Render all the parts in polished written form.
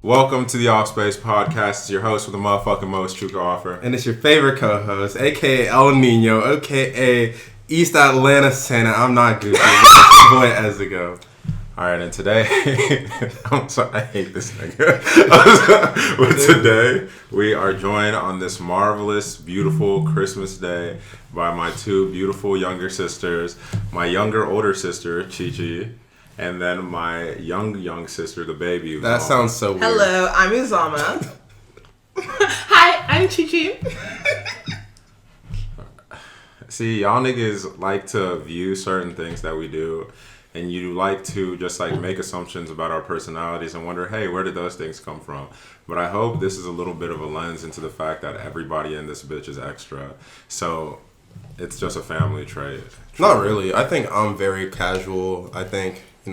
Welcome to the Offspace podcast. It's your host with the motherfucking most true offer. And it's your favorite co-host, a.k.a. El Nino, a.k.a. East Atlanta Santa. I'm not Gucci. Boy Ezigo. Alright, and today, I'm sorry, I hate this nigga. But today, we are joined on this marvelous, beautiful Christmas day by my two beautiful younger sisters, my older sister, Chi-Chi, and then my young sister, the baby. That sounds so weird. Hello, I'm Uzama. Hi, I'm Chi-Chi. See, y'all niggas like to view certain things that we do, and you like to just like make assumptions about our personalities and wonder, hey, where did those things come from? But I hope this is a little bit of a lens into the fact that everybody in this bitch is extra. So it's just a family trait. Not really. I think I'm very casual. I think, we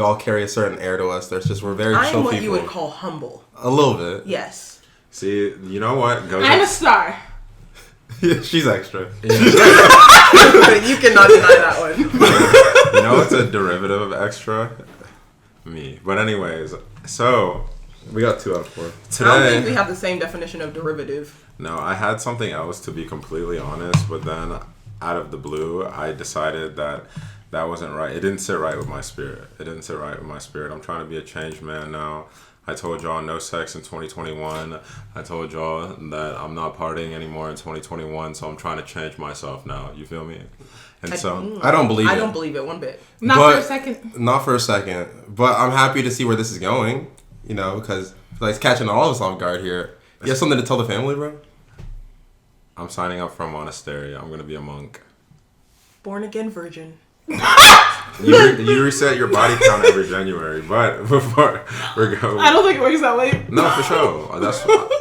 all carry a certain air to us. We're very chill people. I'm what you would call humble. A little bit. Yes. See, you know what? I'm a star. Yeah, she's extra. You cannot deny that one. You know what's a derivative of extra? Me. But anyways, so We got 2 out of 4. Today, I don't think we have the same definition of derivative. No, I had something else, to be completely honest, but then out of the blue, I decided that wasn't right. It didn't sit right with my spirit. I'm trying to be a changed man now. I told y'all no sex in 2021. I told y'all that I'm not partying anymore in 2021, so I'm trying to change myself now. You feel me? And I don't believe it. I don't believe it one bit. Not for a second. But I'm happy to see where this is going, because it's catching all of us off guard here. You have something to tell the family, bro? I'm signing up for a monastery. I'm going to be a monk. Born again virgin. You reset your body count every January, but before we're going, I don't think it works that way. No, for sure.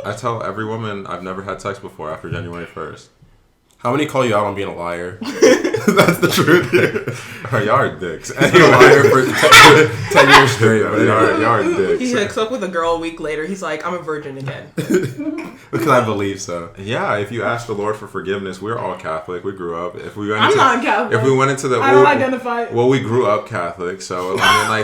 I tell every woman I've never had sex before after January 1st. How many call you out on being a liar? That's the truth. Y'all are dicks. Being a liar for 10 years straight. Y'all are dicks. He hooks up with a girl a week later. He's like, I'm a virgin again. Because I believe so. Yeah, if you ask the Lord for forgiveness, we're all Catholic. We grew up. I'm not Catholic. If we went into the... I don't identify. Well, we grew up Catholic, so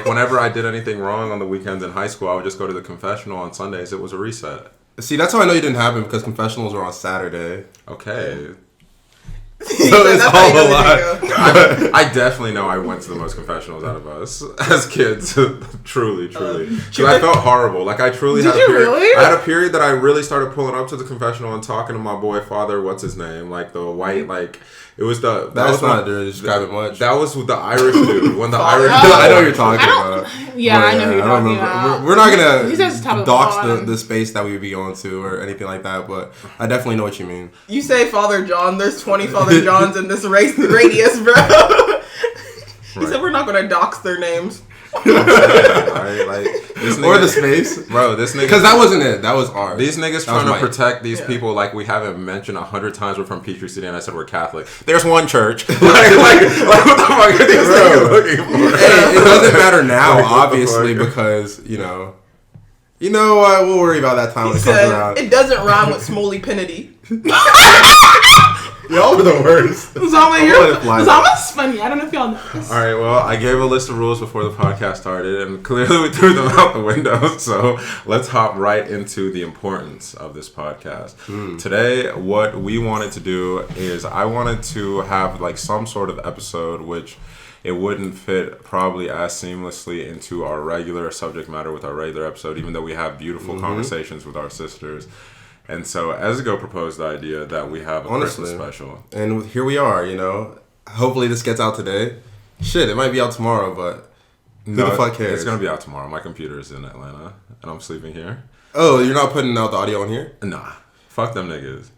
whenever I did anything wrong on the weekends in high school, I would just go to the confessional on Sundays. It was a reset. See, that's how I know you didn't happen, because confessionals are on Saturday. Okay. So it's all a lie. I definitely know I went to the most confessionals out of us as kids. Truly. Because I felt horrible. Like, I truly had a period. Really? I had a period that I really started pulling up to the confessional and talking to my boy father, what's his name? Like, the white, it was the... That's not to describe it much. That was with the Irish dude. When the Irish... I know what you're talking about. Yeah, I know who you're talking about. We're not going He says top to of dox the the space that we would be going to or anything like that, but I definitely know what you mean. You say Father John, there's 20 Father Johns in this radius, bro. He said we're not going to dox their names. Right? This nigga, or the space. Bro, this nigga... Because that wasn't it. That was ours. These niggas trying to protect these people like we haven't mentioned 100 times we're from Peachtree City and I said we're Catholic. There's one church. like what the fuck are these niggas looking for? Hey, it doesn't matter now, obviously, because, You know what? We'll worry about that time when it comes around. It doesn't rhyme with Smoley Pennedy. Y'all are the worst. Zama's funny. I don't know if y'all know this. Alright, well, I gave a list of rules before the podcast started, and clearly we threw them out the window, so let's hop right into the importance of this podcast. Today, what we wanted to do is I wanted to have some sort of episode which it wouldn't fit probably as seamlessly into our regular subject matter with our regular episode, even though we have beautiful conversations with our sisters. And so Ezigo proposed the idea that we have a Christmas special. And here we are, Hopefully this gets out today. Shit, it might be out tomorrow, but who the fuck cares? It's going to be out tomorrow. My computer is in Atlanta, and I'm sleeping here. Oh, you're not putting out the audio on here? Nah. Fuck them niggas.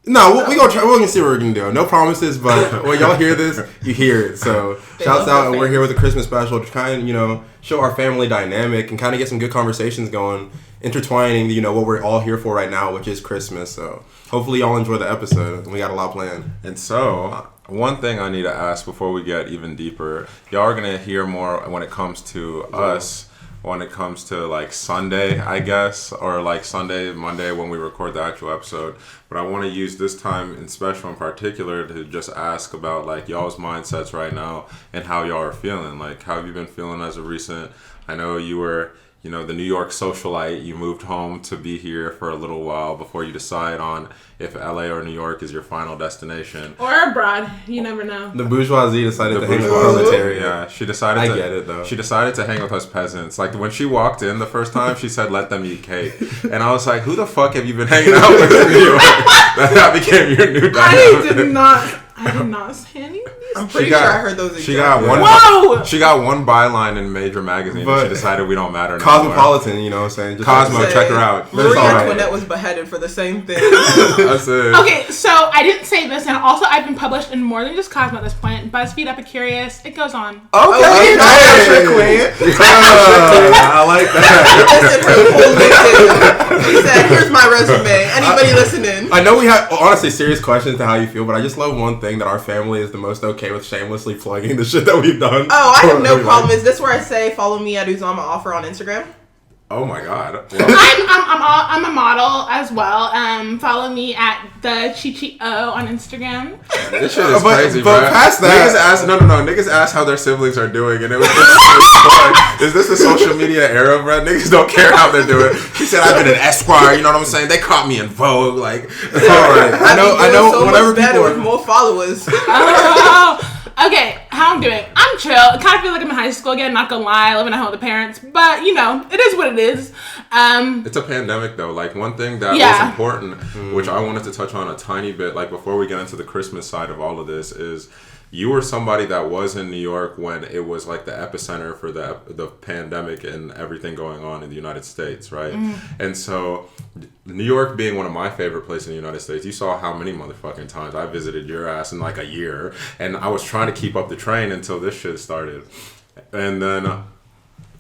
No, we're going to see what we're going to do. No promises, but when y'all hear this, you hear it. So, shouts out, and we're here with a Christmas special to kind of, show our family dynamic and kind of get some good conversations going, intertwining, what we're all here for right now, which is Christmas. So, hopefully y'all enjoy the episode. We got a lot planned. And so, one thing I need to ask before we get even deeper, y'all are going to hear more when it comes to us, when it comes to Sunday, I guess, or Sunday, Monday when we record the actual episode. But I want to use this time in special in particular to just ask about y'all's mindsets right now and how y'all are feeling. How have you been feeling as of recent? I know you were you know, the New York socialite. You moved home to be here for a little while before you decide on if LA or New York is your final destination. Or abroad. You never know. The bourgeoisie decided to hang with the proletariat. Yeah, she decided I get it, though. She decided to hang with us peasants. Like, when she walked in the first time, she said, let them eat cake. And I was like, who the fuck have you been hanging out with in New York? That became your new dynamic. I did not say anything. I'm pretty sure I heard those. She got one. Whoa! She got one byline in major magazine, and she decided we don't matter anymore. Cosmopolitan, you know what I'm saying? Just Cosmo, check her out. Marie Antoinette was beheaded for the same thing. That's it. Okay, so I didn't say this, and also I've been published in more than just Cosmo at this point. BuzzFeed, Epicurious, it goes on. Okay, I like that. She said, "Here's my resume. Anybody listening?" I know we have honestly serious questions to how you feel, but I just love one thing that our family is the most okay with shamelessly plugging the shit that we've done. Oh, I have no problem. Is this where I say follow me at Uzama Offer on Instagram? Oh my god. Well, I'm a model as well. Follow me at the Chichi-O on Instagram. This shit is crazy, but bro. past that, Niggas ask how their siblings are doing, and it was is this the social media era, bro? Niggas don't care how they're doing. She said, I've been an Esquire, you know what I'm saying? They caught me in Vogue, like. It's alright. I know. So whenever much better people with more followers. Okay, how I'm doing? I'm chill. I kind of feel like I'm in high school again, not gonna lie, living at home with the parents. But, you know, it is what it is. It's a pandemic, though. Like, one thing that was important, which I wanted to touch on a tiny bit, like, before we get into the Christmas side of all of this, is you were somebody that was in New York when it was, like, the epicenter for the pandemic and everything going on in the United States, right? And so, New York being one of my favorite places in the United States, you saw how many motherfucking times I visited your ass in, like, a year. And I was trying to keep up the train until this shit started. And then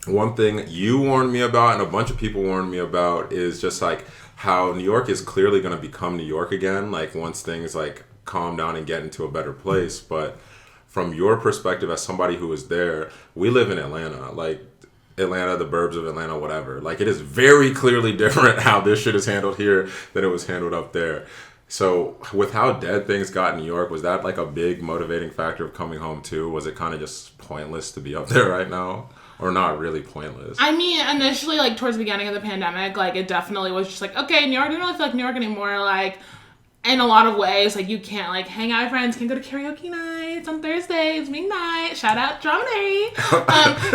one thing you warned me about and a bunch of people warned me about is just, like, how New York is clearly going to become New York again, like, once things, like, calm down and get into a better place. But from your perspective as somebody who is there, we live in Atlanta, like Atlanta, the burbs of Atlanta, whatever. Like, it is very clearly different how this shit is handled here than it was handled up there. So with how dead things got in New York, was that like a big motivating factor of coming home too? Was it kind of just pointless to be up there right now? Or not really pointless? I mean, initially, like, towards the beginning of the pandemic, like, it definitely was just like, okay, New York, I don't really feel like New York anymore. Like, in a lot of ways, like, you can't, like, hang out with friends, can't go to karaoke nights on Thursdays, midnight, shout out Dramedy.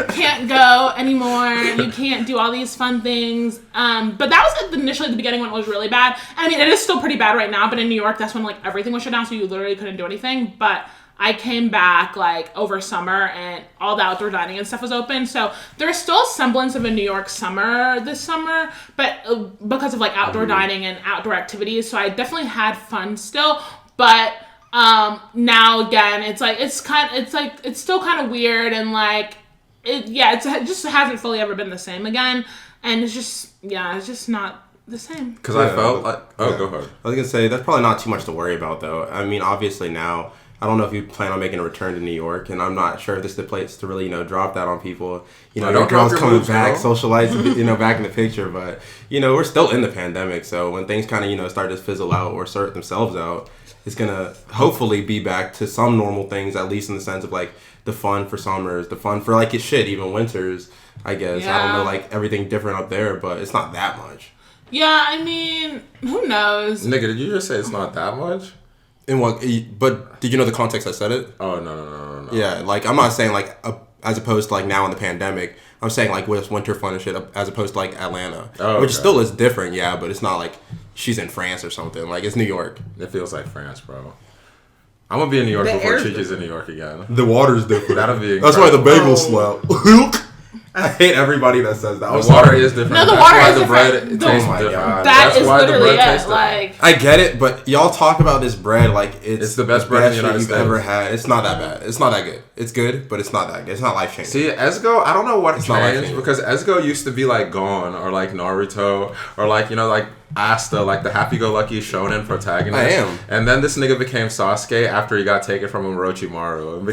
Can't go anymore, you can't do all these fun things. But that was initially the beginning when it was really bad. And I mean, it is still pretty bad right now, but in New York, that's when, like, everything was shut down, so you literally couldn't do anything. But I came back, like, over summer, and all the outdoor dining and stuff was open. So there's still a semblance of a New York summer this summer, but because of, like, outdoor dining and outdoor activities. So I definitely had fun still. But now, again, it's still kind of weird. And, like, it just hasn't fully ever been the same again. And it's just not the same. Because I felt like... Oh, go ahead. I was going to say, that's probably not too much to worry about, though. I mean, obviously now, I don't know if you plan on making a return to New York, and I'm not sure if this is the place to really, drop that on people. Your girls coming back, socialites, back in the picture. But, we're still in the pandemic, so when things kind of, start to fizzle out or sort themselves out, it's going to hopefully be back to some normal things, at least in the sense of, like, the fun for summers, the fun for, like, even winters, I guess. Yeah. I don't know, like, everything different up there, but it's not that much. Yeah, I mean, who knows? Nigga, did you just say it's not that much? In what? But did you know the context I said it? Oh, no. Yeah, like, I'm not saying, like, as opposed to, like, now in the pandemic. I'm saying, like, with winter fun and shit, as opposed to, like, Atlanta. Oh, okay. Which still is different, yeah, but it's not like she's in France or something. Like, it's New York. It feels like France, bro. I'm going to be in New York before Chichi's in New York again. The water's different. That'll be incredible. That's why the bagels slap. I hate everybody that says that. The water is different. No, the water is different. It tastes different. That is literally it. Like, I get it, but y'all talk about this bread like it's the best bread in the United States you've ever had. It's not that bad. It's not that good. It's good, but it's not that good. It's not life changing. See, Esgo, I don't know what changed because Esgo used to be like Gon or like Naruto or like like Asta, like the happy-go-lucky shonen protagonist. I am. And then this nigga became Sasuke after he got taken from Orochimaru.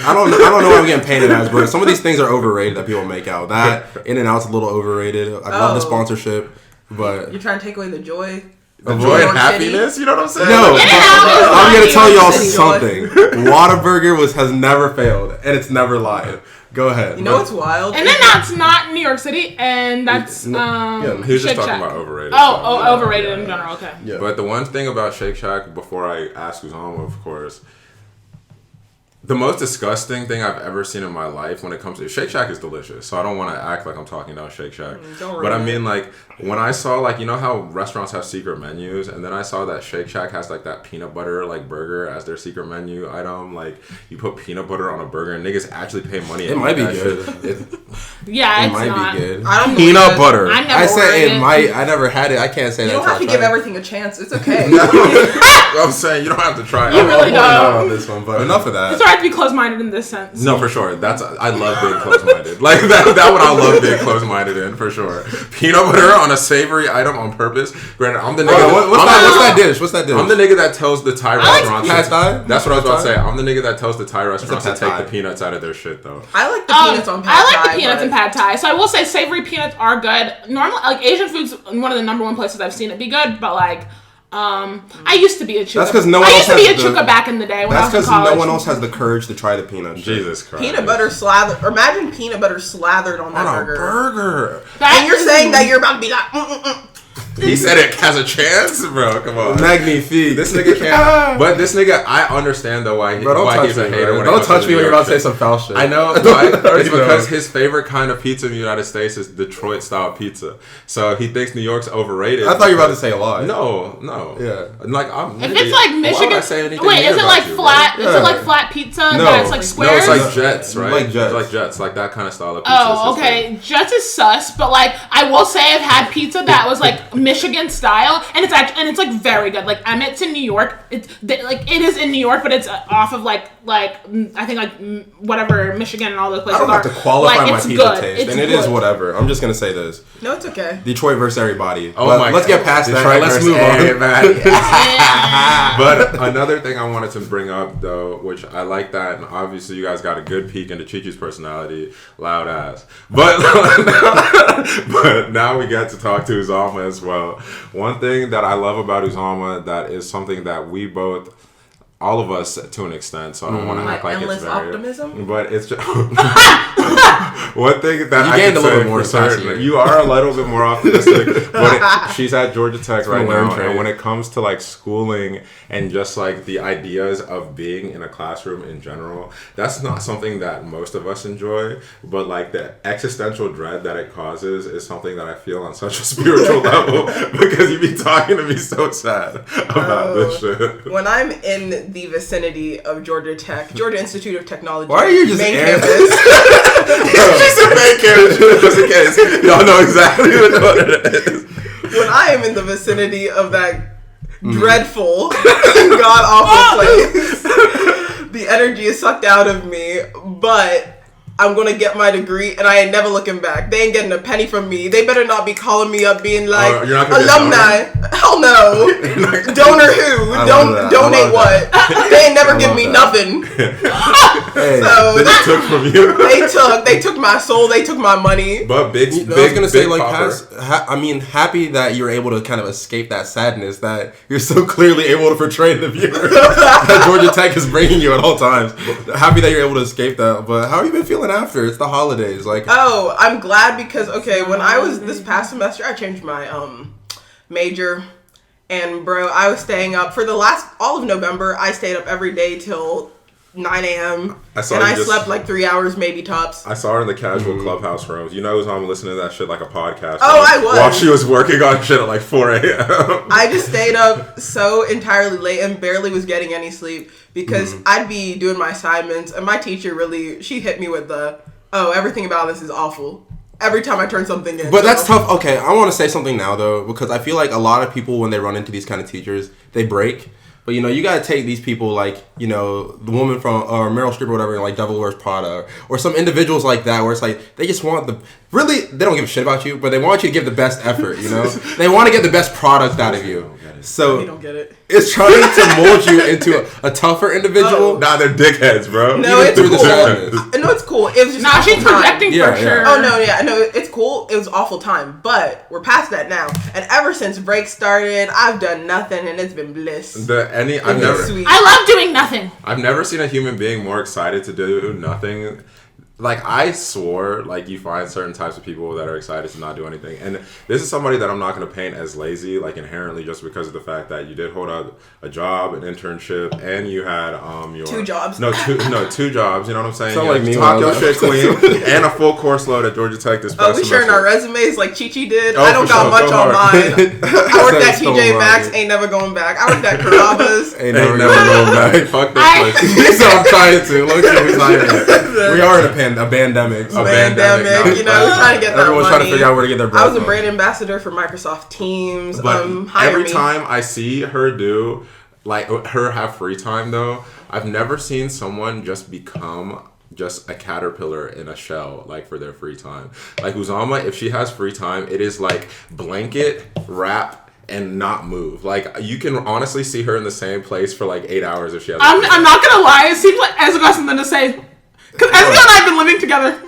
I don't know what I'm getting painted as, but some of these things are overrated that people make out. That In-N-Out's a little overrated. I love the sponsorship, but you're trying to take away the joy. The joy and happiness, you know what I'm saying? No, I'm going to tell y'all something. Whataburger has never failed, and it's never lied. Go ahead. You know what's wild? And then that's not New York City, and that's He was just Shake talking Shack. about overrated. Overrated in general. Okay. Yeah. But the one thing about Shake Shack, before I ask who's home, of course, the most disgusting thing I've ever seen in my life when it comes to Shake Shack is delicious. So I don't want to act like I'm talking about Shake Shack. But I mean, like, when I saw, like, you know how restaurants have secret menus, and then I saw that Shake Shack has, like, that peanut butter, like, burger as their secret menu item. Like, you put peanut butter on a burger, and niggas actually pay money. It might be that good. shit. Yeah, It it's might not. be good. I don't Peanut believe it. butter. I never I said ordered it it. might. I never had it. I can't say You that. don't have to until I give tried it. everything a chance. It's okay. I'm saying you don't have to try it. You really I don't. know on this one, but enough of that. It's alright to be closed-minded in this sense. No, for sure. I love being close-minded. Like that one I love being close-minded in, for sure. Peanut butter on a savory item on purpose. Granted, I'm the nigga. What's that dish? What's that dish? I'm the nigga that tells the Thai restaurants. Pad Thai? That's what I was about to say. I'm the nigga that tells the Thai restaurants to Pad take Thai. the peanuts out of their shit, though. I like the peanuts on pad I like thai, the peanuts but- in pad thai. So I will say savory peanuts are good. Normally, like Asian food's one of the number one places I've seen it be good. But like, I used to be a chuka. That's 'cause no one I used else to be a has the- chuka back in the day when That's I was in because college. no one else has the courage to try the peanuts. Jesus Christ. Peanut butter slathered. Or imagine peanut butter slathered on that on a burger. burger. That And you're is- saying that you're about to be like, He said it has a chance, bro. Come on. Magnifique. This nigga can't. But this nigga, I understand though why, Bro, don't why touch he's me, a hater. bro. When it Don't comes touch to me New when you're York about to say shit. some foul shit. I know. It's because his favorite kind of pizza in the United States is Detroit style pizza. So he thinks New York's overrated. I thought you were about to say a lie. No. Yeah. Like I'm. If it's like why would Michigan, I say anything wait, mean is it about like you, flat? bro? Is Yeah. it like flat pizza No. that's like No, squares? it's like Jets, right? Like Jets. It's like Jets, like that kind of style of pizza. Oh, It's his okay. thing. Jets is sus, but like I will say I've had pizza that was like Michigan style, and it's actually like very good. Like Emmett's in New York. Like it is in New York, but it's off of like I think like whatever Michigan and all those I places don't have are. to qualify like, my it's pizza good. taste, It's and it is good. whatever. I'm just gonna say this: no, it's okay. Detroit versus everybody. Oh But my let's God. get past Detroit that. Let's versus move on. everybody. Yeah. But another thing I wanted to bring up, though, which I like that, and obviously you guys got a good peek into Chi-Chi's personality, loud ass. But but now we get to talk to Uzama as well. One thing that I love about Uzama that is something that we both, all of us to an extent, so I don't want to Like act like it's endless very, optimism? but it's just one thing that You I gained can a little say bit more for certain. sassy. You are a little bit more optimistic, but she's at Georgia Tech right been a learned now, trait. and when it comes to like schooling and just like the ideas of being in a classroom in general, that's not something that most of us enjoy. But like the existential dread that it causes is something that I feel on such a spiritual level because you be talking to me so sad about this shit. When I'm in the vicinity of Georgia Tech, Georgia Institute of Technology, Why are you just main airing- campus, She said main character just in case y'all know exactly what it is. when I am in the vicinity of that dreadful, god awful place, the energy is sucked out of me, but I'm gonna get my degree and I ain't never looking back. They ain't getting a penny from me. They better not be calling me up being like, Oh, you're not gonna be a alumni. Hell no. Donor who? I love Don't that. I donate love what? They ain't never I give love me that. nothing. Hey, So They took from you. they took my soul, they took my money. But big, I was big, gonna say, big like, popper. happy that you're able to kind of escape that sadness that you're so clearly able to portray to the viewer that Georgia Tech is bringing you at all times. Happy that you're able to escape that. But how have you been feeling after? It's the holidays, like. Oh, I'm glad because when I was this past semester, I changed my major, and bro, I was staying up for the last all of November. I stayed up every day till 9 a.m. I saw and you I just- slept like 3 hours, maybe tops. I saw her in the casual clubhouse rooms. You know, I'm listening to that shit like a podcast. Oh, I was. While she was working on shit at like 4 a.m. I just stayed up so entirely late and barely was getting any sleep because I'd be doing my assignments, and my teacher she hit me with everything about this is awful. Every time I turn something in. But that's tough. Okay, I want to say something now though, because I feel like a lot of people when they run into these kind of teachers, they break. But you know, you gotta take these people like, you know, the woman from Meryl Streep or whatever, like Devil Wears Prada, or some individuals like that, where it's like they just want they don't give a shit about you, but they want you to give the best effort. You know, they want to get the best product out of you. So You don't get it. it's trying to mold you into a tougher individual. Nah, they're dickheads, bro. No, it's through the cool. sadness. No, it's cool. It was just Nah, awful she's time. projecting Yeah, for yeah. sure. Oh no, yeah, no, it's cool. It was awful time, but we're past that now. And ever since break started, I've done nothing, and it's been bliss. I've It's never, sweet. I love doing nothing. I've never seen a human being more excited to do nothing like, I swore, like, you find certain types of people that are excited to not do anything. And this is somebody that I'm not going to paint as lazy, like, inherently, just because of the fact that you did hold out a job, an internship, and you had your... 2 jobs. No, 2 jobs, you know what I'm saying? Sound You like had me Talk when I Your was- Shit Queen, and a full course load at Georgia Tech this past Oh, we sharing semester. our resumes like Chi-Chi did? Oh, I don't for got sure. much Go on hard. mine. I worked at Stole TJ mine. Maxx, ain't never going back. I worked at Carrabba's. Ain't Never never going going back. Fuck I- this place. So I'm trying to. Look, we are in a pandemic. So Pandemic, you know, we're trying to get that everyone's money. trying to figure out where to get their bread I was a from. brand ambassador for Microsoft Teams. But Hire every me. time I see her do, like, her have free time, though, I've never seen someone just become just a caterpillar in a shell, like, for their free time. Like, Uzama, if she has free time, it is like blanket, wrap, and not move. Like, you can honestly see her in the same place for like 8 hours if she has. I'm not gonna lie. It seems like Ezra got something to say. Because Ezra and I have been living together.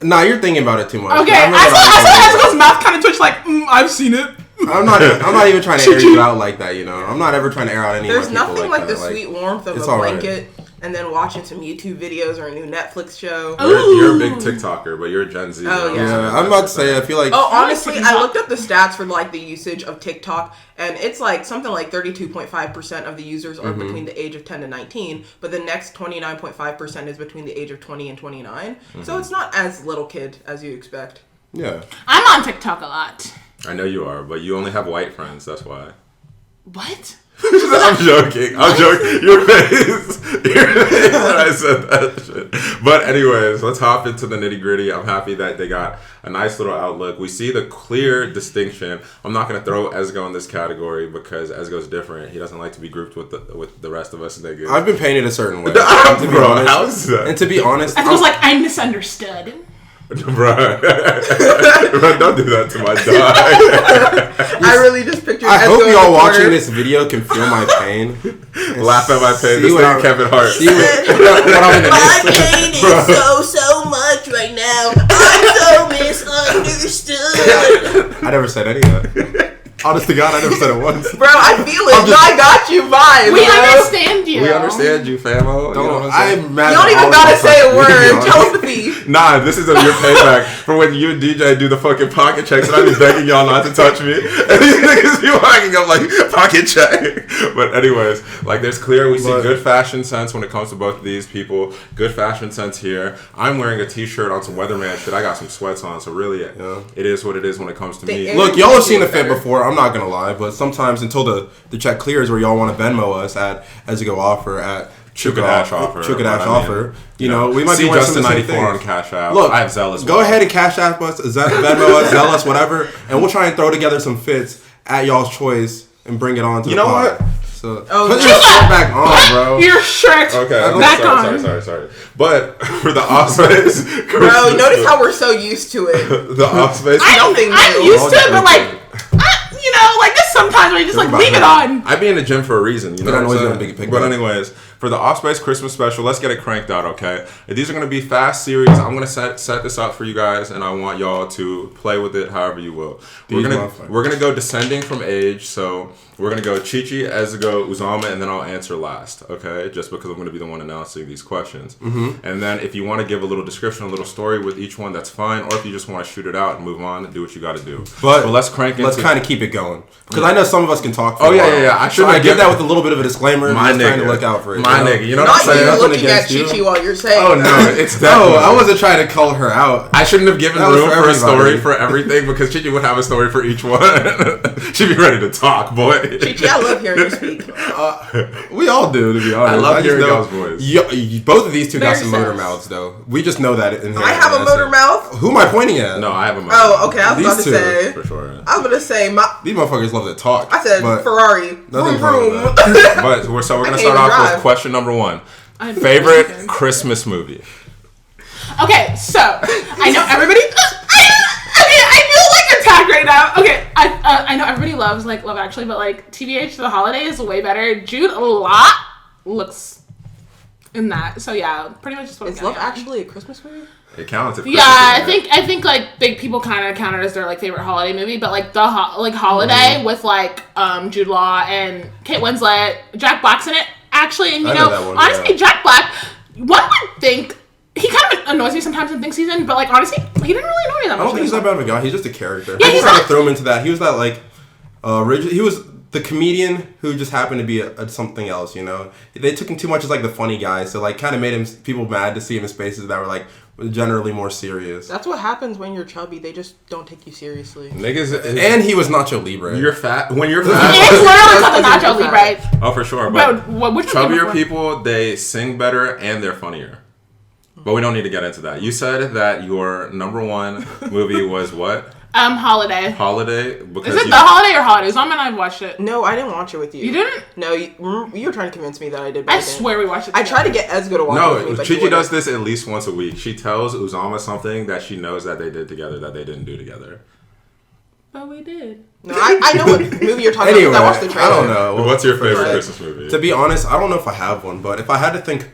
Nah, you're thinking about it too much. Okay, I I remember saw what I Ezra's mouth kind of twitch like, I've seen it. I'm not even trying to air you out like that, you know. I'm not ever trying to air out any There's of my people nothing like like that. the sweet warmth of it's a all right. blanket and then watching some YouTube videos or a new Netflix show. You're a big TikToker, but you're Gen Z. Oh, you know what yeah. saying? Yeah, I'm about to say, I feel like... Oh, honestly, TikTok. I looked up the stats for like the usage of TikTok, and it's like something like 32.5% of the users are between the age of 10 to 19, but the next 29.5% is between the age of 20 and 29. So it's not as little kid as you expect. Yeah. I'm on TikTok a lot. I know you are, but you only have white friends, that's why. What? I'm joking. Your face when I said that shit. But anyways, let's hop into the nitty gritty. I'm happy that they got a nice little outlook. We see the clear distinction. I'm not gonna throw Ezgo in this category because Ezgo's different. He doesn't like to be grouped with the rest of us niggas. I've been painted a certain way. Bro, how's that? And to be honest... Ezra's like, I misunderstood. Bro, don't do that to my dog. I really just pictured I Ezgo hope in y'all the watching corner. this video can feel my pain. Laugh at my pain. This what nigga Kevin Hart. See what I'm in the My midst of. pain is so much right now. I'm so misunderstood. I never said any of that. Honest to God, I never said it once. Bro, I feel it. I got you vibes. We bro. understand you. We understand you, famo. You know what I'm saying? I'm mad You don't at even all gotta of say a y'all. word. Tell us the fee. Nah, this is your payback for when you and DJ do the fucking pocket checks and I be begging y'all not to touch me. And these niggas be walking up like, pocket check. But anyways, like there's clear, we see good fashion sense when it comes to both of these people. Good fashion sense here. I'm wearing a t-shirt on some weatherman shit. I got some sweats on, so really it is what it is when it comes to me. Look, y'all have seen the fit before. I'm not gonna lie, but sometimes until the check clears, where y'all want to Venmo us at as you go offer at Chukadash offer. Chukadash I mean, offer. You know, we might see be wearing Justin some of the same 94 on things. Cash App. Look, I have Zealous. Go ahead and Cash App us, Venmo us, Zealous, whatever, and we'll try and throw together some fits at y'all's choice and bring it on to You the know pod. what? So Oh, put no. your shirt back on, bro. Your shirt. Okay, Back on. sorry. But for the Offspace, Bro, notice how we're so used to it. the Offspace. Nothing I'm new. used to it, but like, you know, like there's sometimes where you just like leave it on. I be in the gym for a reason, you know. But I know what he's I'm gonna saying? pick But up. anyways, for the Offspace Christmas special, let's get it cranked out, okay? These are gonna be fast series. I'm gonna set this up for you guys, and I want y'all to play with it however you will. We're gonna go descending from age, so we're gonna go Chi-Chi, Ezgo, Uzama, and then I'll answer last, okay? Just because I'm gonna be the one announcing these questions. And then if you want to give a little description, a little story with each one, that's fine. Or if you just want to shoot it out and move on and do what you got to do. But let's crank into. Let's kind of keep it going because I know some of us can talk. For Oh, a yeah, while. yeah. I So shouldn't I have give given- that with a little bit of a disclaimer. My just trying nigga. to look out for it. My you know? nigga. You know Not what I'm saying? you Nothing looking at against you. Chi-Chi while you're saying Oh that. no, it's No, definitely. I wasn't trying to call her out. I shouldn't have given That was room for for a story everybody. for everything because Chi-Chi would have a story for each one. She'd be ready to talk, boy. Chi-Chi, I love hearing you speak. We all do, to be honest. I love just hearing know- y'all's voice. Both of these two got Very some motor sus. mouths, though. We just know that in here. I have a motor mouth. Who am I pointing at? No, I have a moment. Oh, okay. I was These about to two, say. For sure. I was about to say These motherfuckers love to talk. I said but Ferrari. Vroom nothing's wrong with vroom. But we're gonna can't start even off drive. with question number 1. I'm Favorite joking. Christmas movie? Okay, so I know everybody. Okay, I feel like attacked right now. Okay, I know everybody loves like Love Actually, but like TBH The Holiday is way better. Jude Law looks in that. So yeah, pretty much just what I'm Is Love getting at. Actually a Christmas movie? It counts. If Yeah, Christmas is I think like big people kind of count it as their like favorite holiday movie, but like the holiday with like Jude Law and Kate Winslet, Jack Black's in it actually, and you I know that one, honestly, yeah. Jack Black, one would think He kind of annoys me sometimes in Think Season, but like honestly, he didn't really annoy me that much. I don't think he's that bad of a guy. He's just a character. Yeah, People trying to throw him into that. He was that like, he was the comedian who just happened to be a something else. You know, they took him too much as like the funny guy, so like kind of made people mad to see him in spaces that were like generally more serious. That's what happens when you're chubby. They just don't take you seriously. Niggas, And he was Nacho Libre. You're fat. When you're fat, It's literally called the Nacho Libre. oh for sure. But which chubbier people, they sing better and they're funnier. But we don't need to get into that. You said that your number one movie was what? Holiday. Holiday. Because Is it The Holiday or Holidays? I mean, I watched it. No, I didn't watch it with you. You didn't? No, you were trying to convince me that I did. I swear we watched it I together. tried to get Ezgo to watch it with me, No, but Chichi does this at least once a week. She tells Uzama something that she knows that they did together that they didn't do together. But we did. No, I know what movie you're talking Anyway, about. I watched the trailer. I don't know. What's your favorite Right. Christmas movie? To be honest, I don't know if I have one, but if I had to think,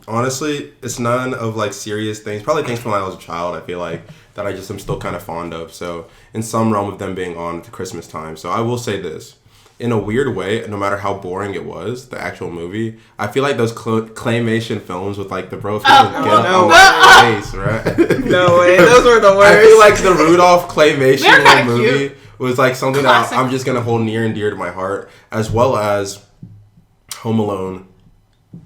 honestly, it's none of like serious things. Probably things from when I was a child. I feel like that I just am still kind of fond of. So in some realm of them being on at Christmas time. So I will say this. In a weird way, no matter how boring it was, the actual movie, I feel like those claymation films with like the bro get up no on his face, right? No way, those were the worst. I feel like the Rudolph claymation They're kinda movie was like something Classic. that I'm just gonna hold near and dear to my heart, as well as Home Alone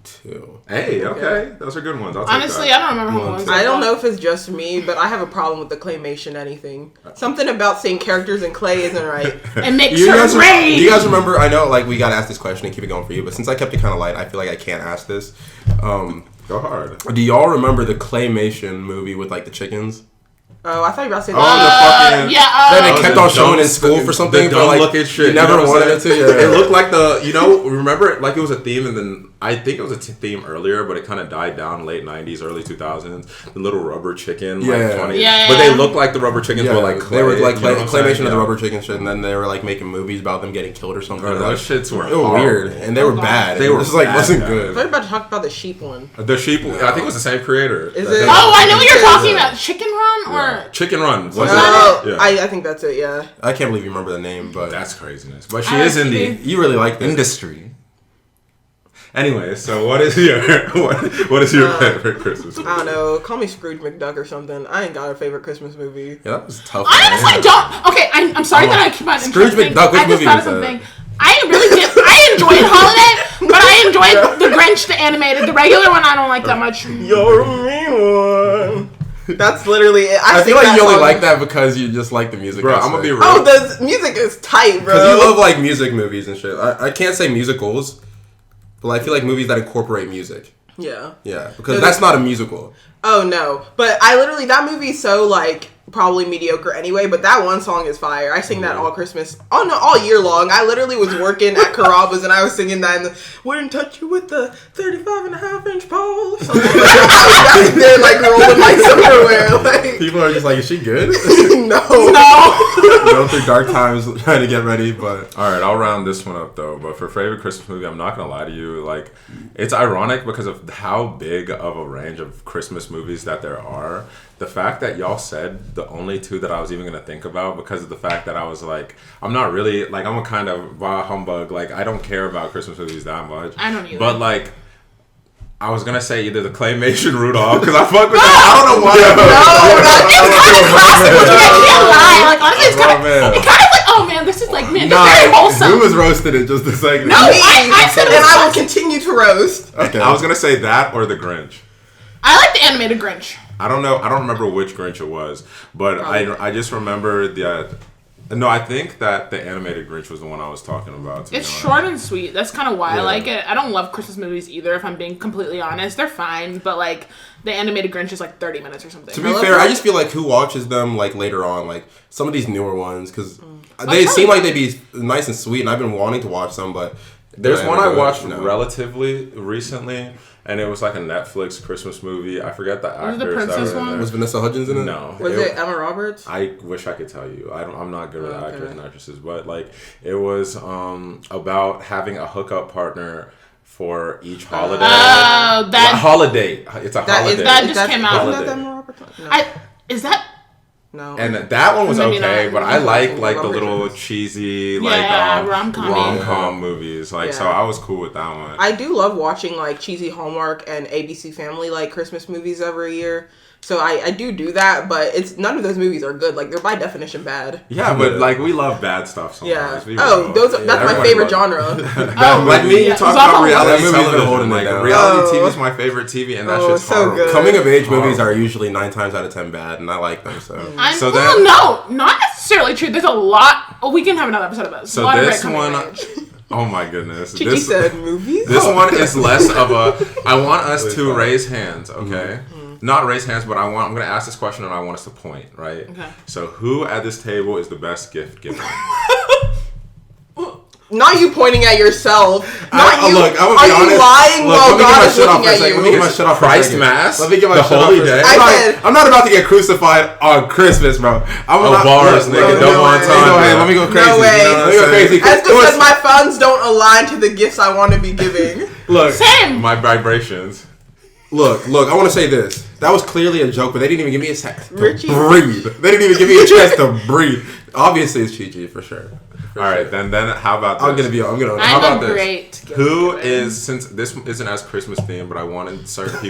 2. Hey, okay. Those are good ones. I'll take Honestly, that. I don't remember who it was. I don't know if it's just me, but I have a problem with the claymation anything. Something about seeing characters in clay isn't right. It makes Do you her guys rage. do you guys remember? I know, like we gotta ask this question and keep it going for you, but since I kept it kind of light, I feel like I can't ask this. Go hard. Do y'all remember the claymation movie with like the chickens? Oh, I thought you were about to say Oh, that. the fucking... Yeah, That Oh, they kept the on showing dumb- in school for something, the but dumb like looking shit. you never know what I'm wanted it to. saying? Yeah. It looked like remember, like it was a theme, and then I think it was a theme earlier, but it kind of died down late '90s, early 2000s. The little rubber chicken, like Yeah. funny, Yeah. but they looked like the rubber chickens were like clay, they were like you know what I'm claymation saying? of the Yeah. rubber chicken shit, and then they were like making movies about them getting killed or something. Bro, those shits were It was horrible. weird, and they were bad. They It were just like bad, wasn't yeah. I good. thought you were about to talk about the sheep one. The sheep. I think it was the same creator. Is That it? they- Oh, I know what you're talking about. Chicken Run or Chicken Run. Was Oh, it? Yeah. I think that's it, yeah. I can't believe you remember the name, but That's craziness. But she I is in see. the you really liked it. industry. Anyway, so what is your what is your favorite Christmas movie? I don't know. Call me Scrooge McDuck or something. I ain't got a favorite Christmas movie. Yeah, that was tough. I honestly man. don't. Okay, I'm sorry that I keep on Scrooge interrupting. McDuck, which I just movie thought was of that? something. I really did. I enjoyed Holiday, but I enjoyed the Grinch, the animated. The regular one, I don't like that much. You're a mean one. That's literally it. I sing feel like that you only song. like that because you just like the music. Bro, I'm gonna be real. Oh, the music is tight, bro. Because you love like music movies and shit. I can't say musicals, but I feel like movies that incorporate music. Yeah. Yeah, because that's not a musical. Oh no, but I literally that movie's so like probably mediocre anyway. But that one song is fire. I sing that all Christmas. Oh no, all year long. I literally was working at Carrabba's and I was singing that. And wouldn't touch you with the 35.5-inch pole. So, like, I was back there like rolling my silverware. Like People are just like, is she good? no. Going through dark times trying to get ready, but All right, I'll round this one up though. But for favorite Christmas movie, I'm not gonna lie to you. Like, it's ironic because of how big of a range of Christmas movies that there are. The fact that y'all said the only two that I was even gonna think about, because of the fact that I was like, I'm not really like, I'm a kind of bah humbug. Like, I don't care about Christmas movies that much. I don't either. But like, I was gonna say either the claymation Rudolph because I fuck with that. I don't know why. I can't lie. Like honestly, it's kind of, man. it kind of like, oh man, this is like man, this nah, is very wholesome. who was roasted in just a second? No, I said it And I will was. continue to roast. Okay. I was gonna say that or the Grinch. I like the animated Grinch. I don't know. I don't remember which Grinch it was, but I just remember the. No, I think that the animated Grinch was the one I was talking about. to be It's honest. short and sweet. That's kind of why I Yeah. like it. I don't love Christmas movies either, if I'm being completely honest. They're fine, but like the animated Grinch is like 30 minutes or something. To be fair, I just feel like who watches them like later on, like some of these newer ones, because they seem like they'd be nice and sweet, and I've been wanting to watch some, but There's they're one I good, watched you know. relatively recently, and it was like a Netflix Christmas movie. I forget the Was it the actors that princess were in one? there. Was Vanessa Hudgens in it? No. Was it Emma Roberts? I wish I could tell you. I'm not good with Okay. actors and actresses, but like it was about having a hookup partner for each holiday. Oh, that holiday. It's a That holiday. that just came out. Isn't Holiday. that Emma Roberts? No. is that No. And that one was Maybe okay, not. but I like the Remember little Christmas. cheesy rom-com movies. Like, so Yeah. I was cool with that one. I do love watching like cheesy Hallmark and ABC Family like Christmas movies every year. So I do that, but it's none of those movies are good. Like they're by definition bad. Yeah, but like we love bad stuff sometimes. Yeah. Oh, that's my Everybody favorite loves- genre. Like me, you talk about reality That movie's been television. holding it Like down. reality TV is my favorite TV, and that shit's so horrible. good. Coming of age movies are usually 9 times out of 10 bad, and I like them. So So no, not necessarily true. There's a lot. Oh, we can have another episode of this. So a lot this of great coming one, of age. oh my goodness, Chicky said movies. This one is less of a. I want us to raise hands, okay? Not raise hands, but I'm going to ask this question and I want us to point, right? Okay. So who at this table is the best gift giver? Not you pointing at yourself. Not you. Look, I'm Are gonna be you honest. lying Look, while let me get God my is shit off looking for a at second. you? Let me get my shit off for a Christ second. Mass? Let me get my The shit off holy for a day? second. I said- I'm not about to get crucified on Christmas, bro. Bars, nigga, double way. entendre. Let me go crazy. No way. Let me go crazy. That's It was- because my funds don't align to the gifts I want to be giving. Look, Same. My vibrations. look. I want to say this. That was clearly a joke, but they didn't even give me a chance to Richie. breathe. They didn't even give me a chance to breathe. Obviously, it's Chi-Chi for sure. All right, then how about this? I'm gonna. How about I'm a this? great gift Who giver. is, since this isn't as Christmas themed, but I wanted certain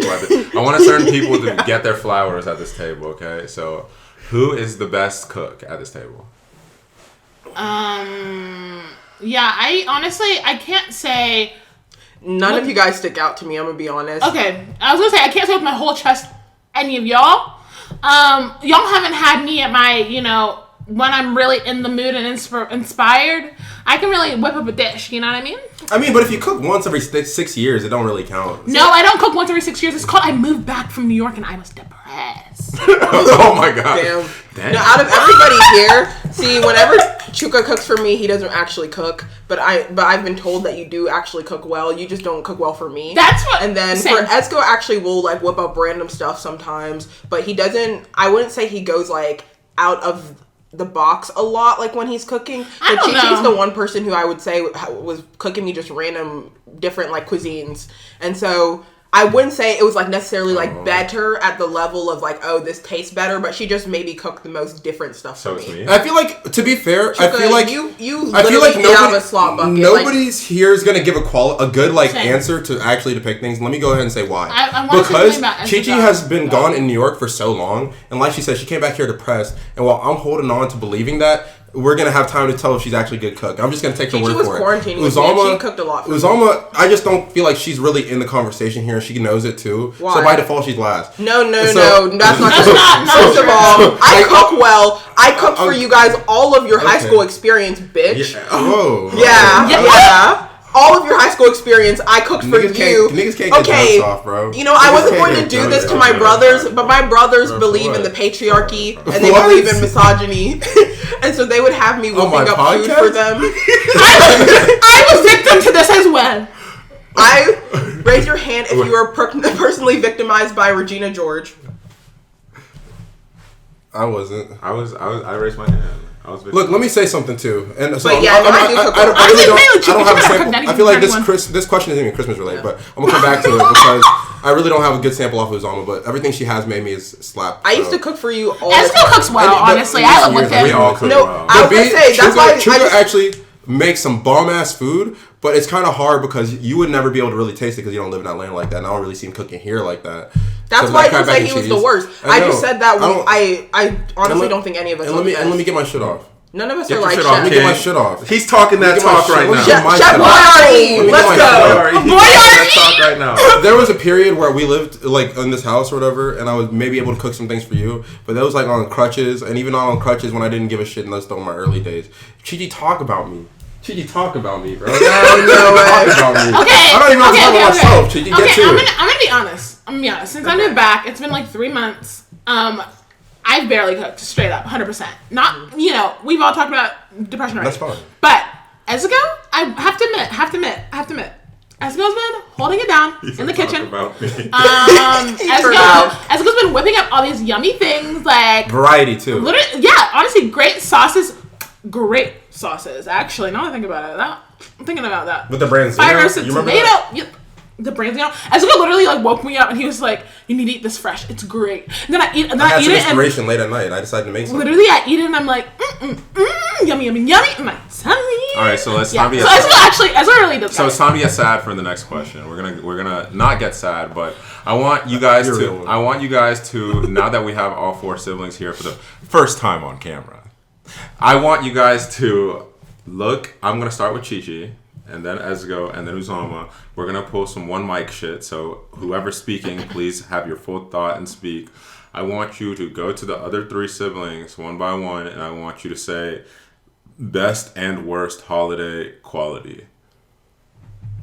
people to get their flowers at this table, okay? So, who is the best cook at this table? Yeah, I can't say. None of you guys stick out to me. I'm gonna be honest. Okay, I was gonna say I can't say with my whole chest any of y'all. Y'all haven't had me at my, when I'm really in the mood and inspired, I can really whip up a dish. You know what I mean? I mean, but if you cook once every 6 years, it don't really count. No, I don't cook once every 6 years. It's called I moved back from New York and I was depressed. Oh my god. Damn. Now, out of everybody here, see, whenever Chuka cooks for me, he doesn't actually cook. But I've been told that you do actually cook well. You just don't cook well for me. That's what. And then same. for Esco, actually will like whip up random stuff sometimes, but he doesn't. I wouldn't say he goes like out of the box a lot, like when he's cooking. I But don't Chi-Chi's know. the one person who I would say was cooking me just random different like cuisines, and so I wouldn't say it was like necessarily like better at the level of like, oh, this tastes better, but she just maybe cooked the most different stuff So for it's me. me. I feel like, to be fair, I feel like you I feel literally like get out of a slot bucket. nobody's here is gonna give a good like Same. answer to actually depict things. Let me go ahead and say why. I wanna say because something about Chi-Chi Ezra. has been gone in New York for so long, and like she said, she came back here depressed. And while I'm holding on to believing that, we're gonna have time to tell if she's actually a good cook. I'm just gonna take her Chi-Chi word was for it. quarantining with me, and she cooked a lot for me. Uzama, I just don't feel like she's really in the conversation here, and she knows it too. Why? So by default, she's last. No, So- that's not That's true. not First of true. all, I I- cook well. I cook for you guys all of your high Okay. school experience, bitch. Whoa. Yeah. All of your high school experience, I cooked for Niggas you. can't get Okay, jokes off, bro. you know, I Niggas wasn't can't going to get do jokes this to off. my brothers, but my brothers Bro, for believe in what? the patriarchy, and they What? believe in misogyny, and so they would have me On my whipping up food podcast? for them. I was victim to this as well. Raise your hand if you were personally victimized by Regina George. I wasn't. I raised my hand. I was Look, let me say something too. And so But yeah, no, I do cook well. I really I'm don't. saying, I don't have a Chica sample. cooked I feel like anyone. this question isn't even Christmas related, but I'm gonna come back to it because I really don't have a good sample off of Uzama. But everything she has made me is slap. I used to cook for you all the Esco time. cooks well, And- but honestly. in I recent live with years, him. we all cook No, well. I was gonna say that's why I Chuka just, actually makes some bomb ass food, but it's kind of hard because you would never be able to really taste it because you don't live in Atlanta like that. And I don't really see him cooking here like that. That's So why I that didn't mac say and he was cheese. the worst. I I just know. said that I don't- I honestly let- don't think any of us And are let me the best. get my shit off. None of us Get are your like shit Chef. off, Let me get my King. shit off. He's talking that Let me get my talk shit- right let me now. get my Chef shit off. Boyardee, Let me let's get my go. shit off. He's Boy, talking that Artie! talk right now. There was a period where we lived like in this house or whatever, and I was maybe able to cook some things for you, but that was like on crutches, and even not on crutches when I didn't give a shit, and that's still in my early days. Chi-Chi, talk about me. Chi-Chi, talk about me, bro. No way. Talk about me. Okay. I don't even know how to talk about okay. myself. Chi-Chi, get to I'm it. gonna be honest. Since I moved back, it's been like 3 months. I've barely cooked, straight up, 100%. Not, we've all talked about depression already. That's fine. But Ezuko, I have to admit, Ezuko's been holding it down in the kitchen. About me. forgot. Ezuko's been whipping up all these yummy things, like Variety too. literally, yeah, honestly, great sauces. Actually. Now that I think about it, I'm thinking about that. With the brands, Fire roasted you remember tomato. that? Yeah. the brains out. Ezuka literally like woke me up and he was like, "You need to eat this fresh. It's great." And then I eat, and I had eat some it. inspiration late at night. I decided to make something. Literally, I eat it and I'm like, yummy, yummy, yummy, in my tummy. All right, so let's Yeah. time to So get Ezuka really does. So it's time to get sad for the next question. We're gonna not get sad, but I want you guys to now that we have all 4 siblings here for the first time on camera, I want you guys to look. I'm gonna start with Chi-Chi, and then Ezuko, and then Uzama. We're gonna pull some one mic shit. So whoever's speaking, please have your full thought and speak. I want you to go to the other 3 siblings one by one, and I want you to say best and worst holiday quality.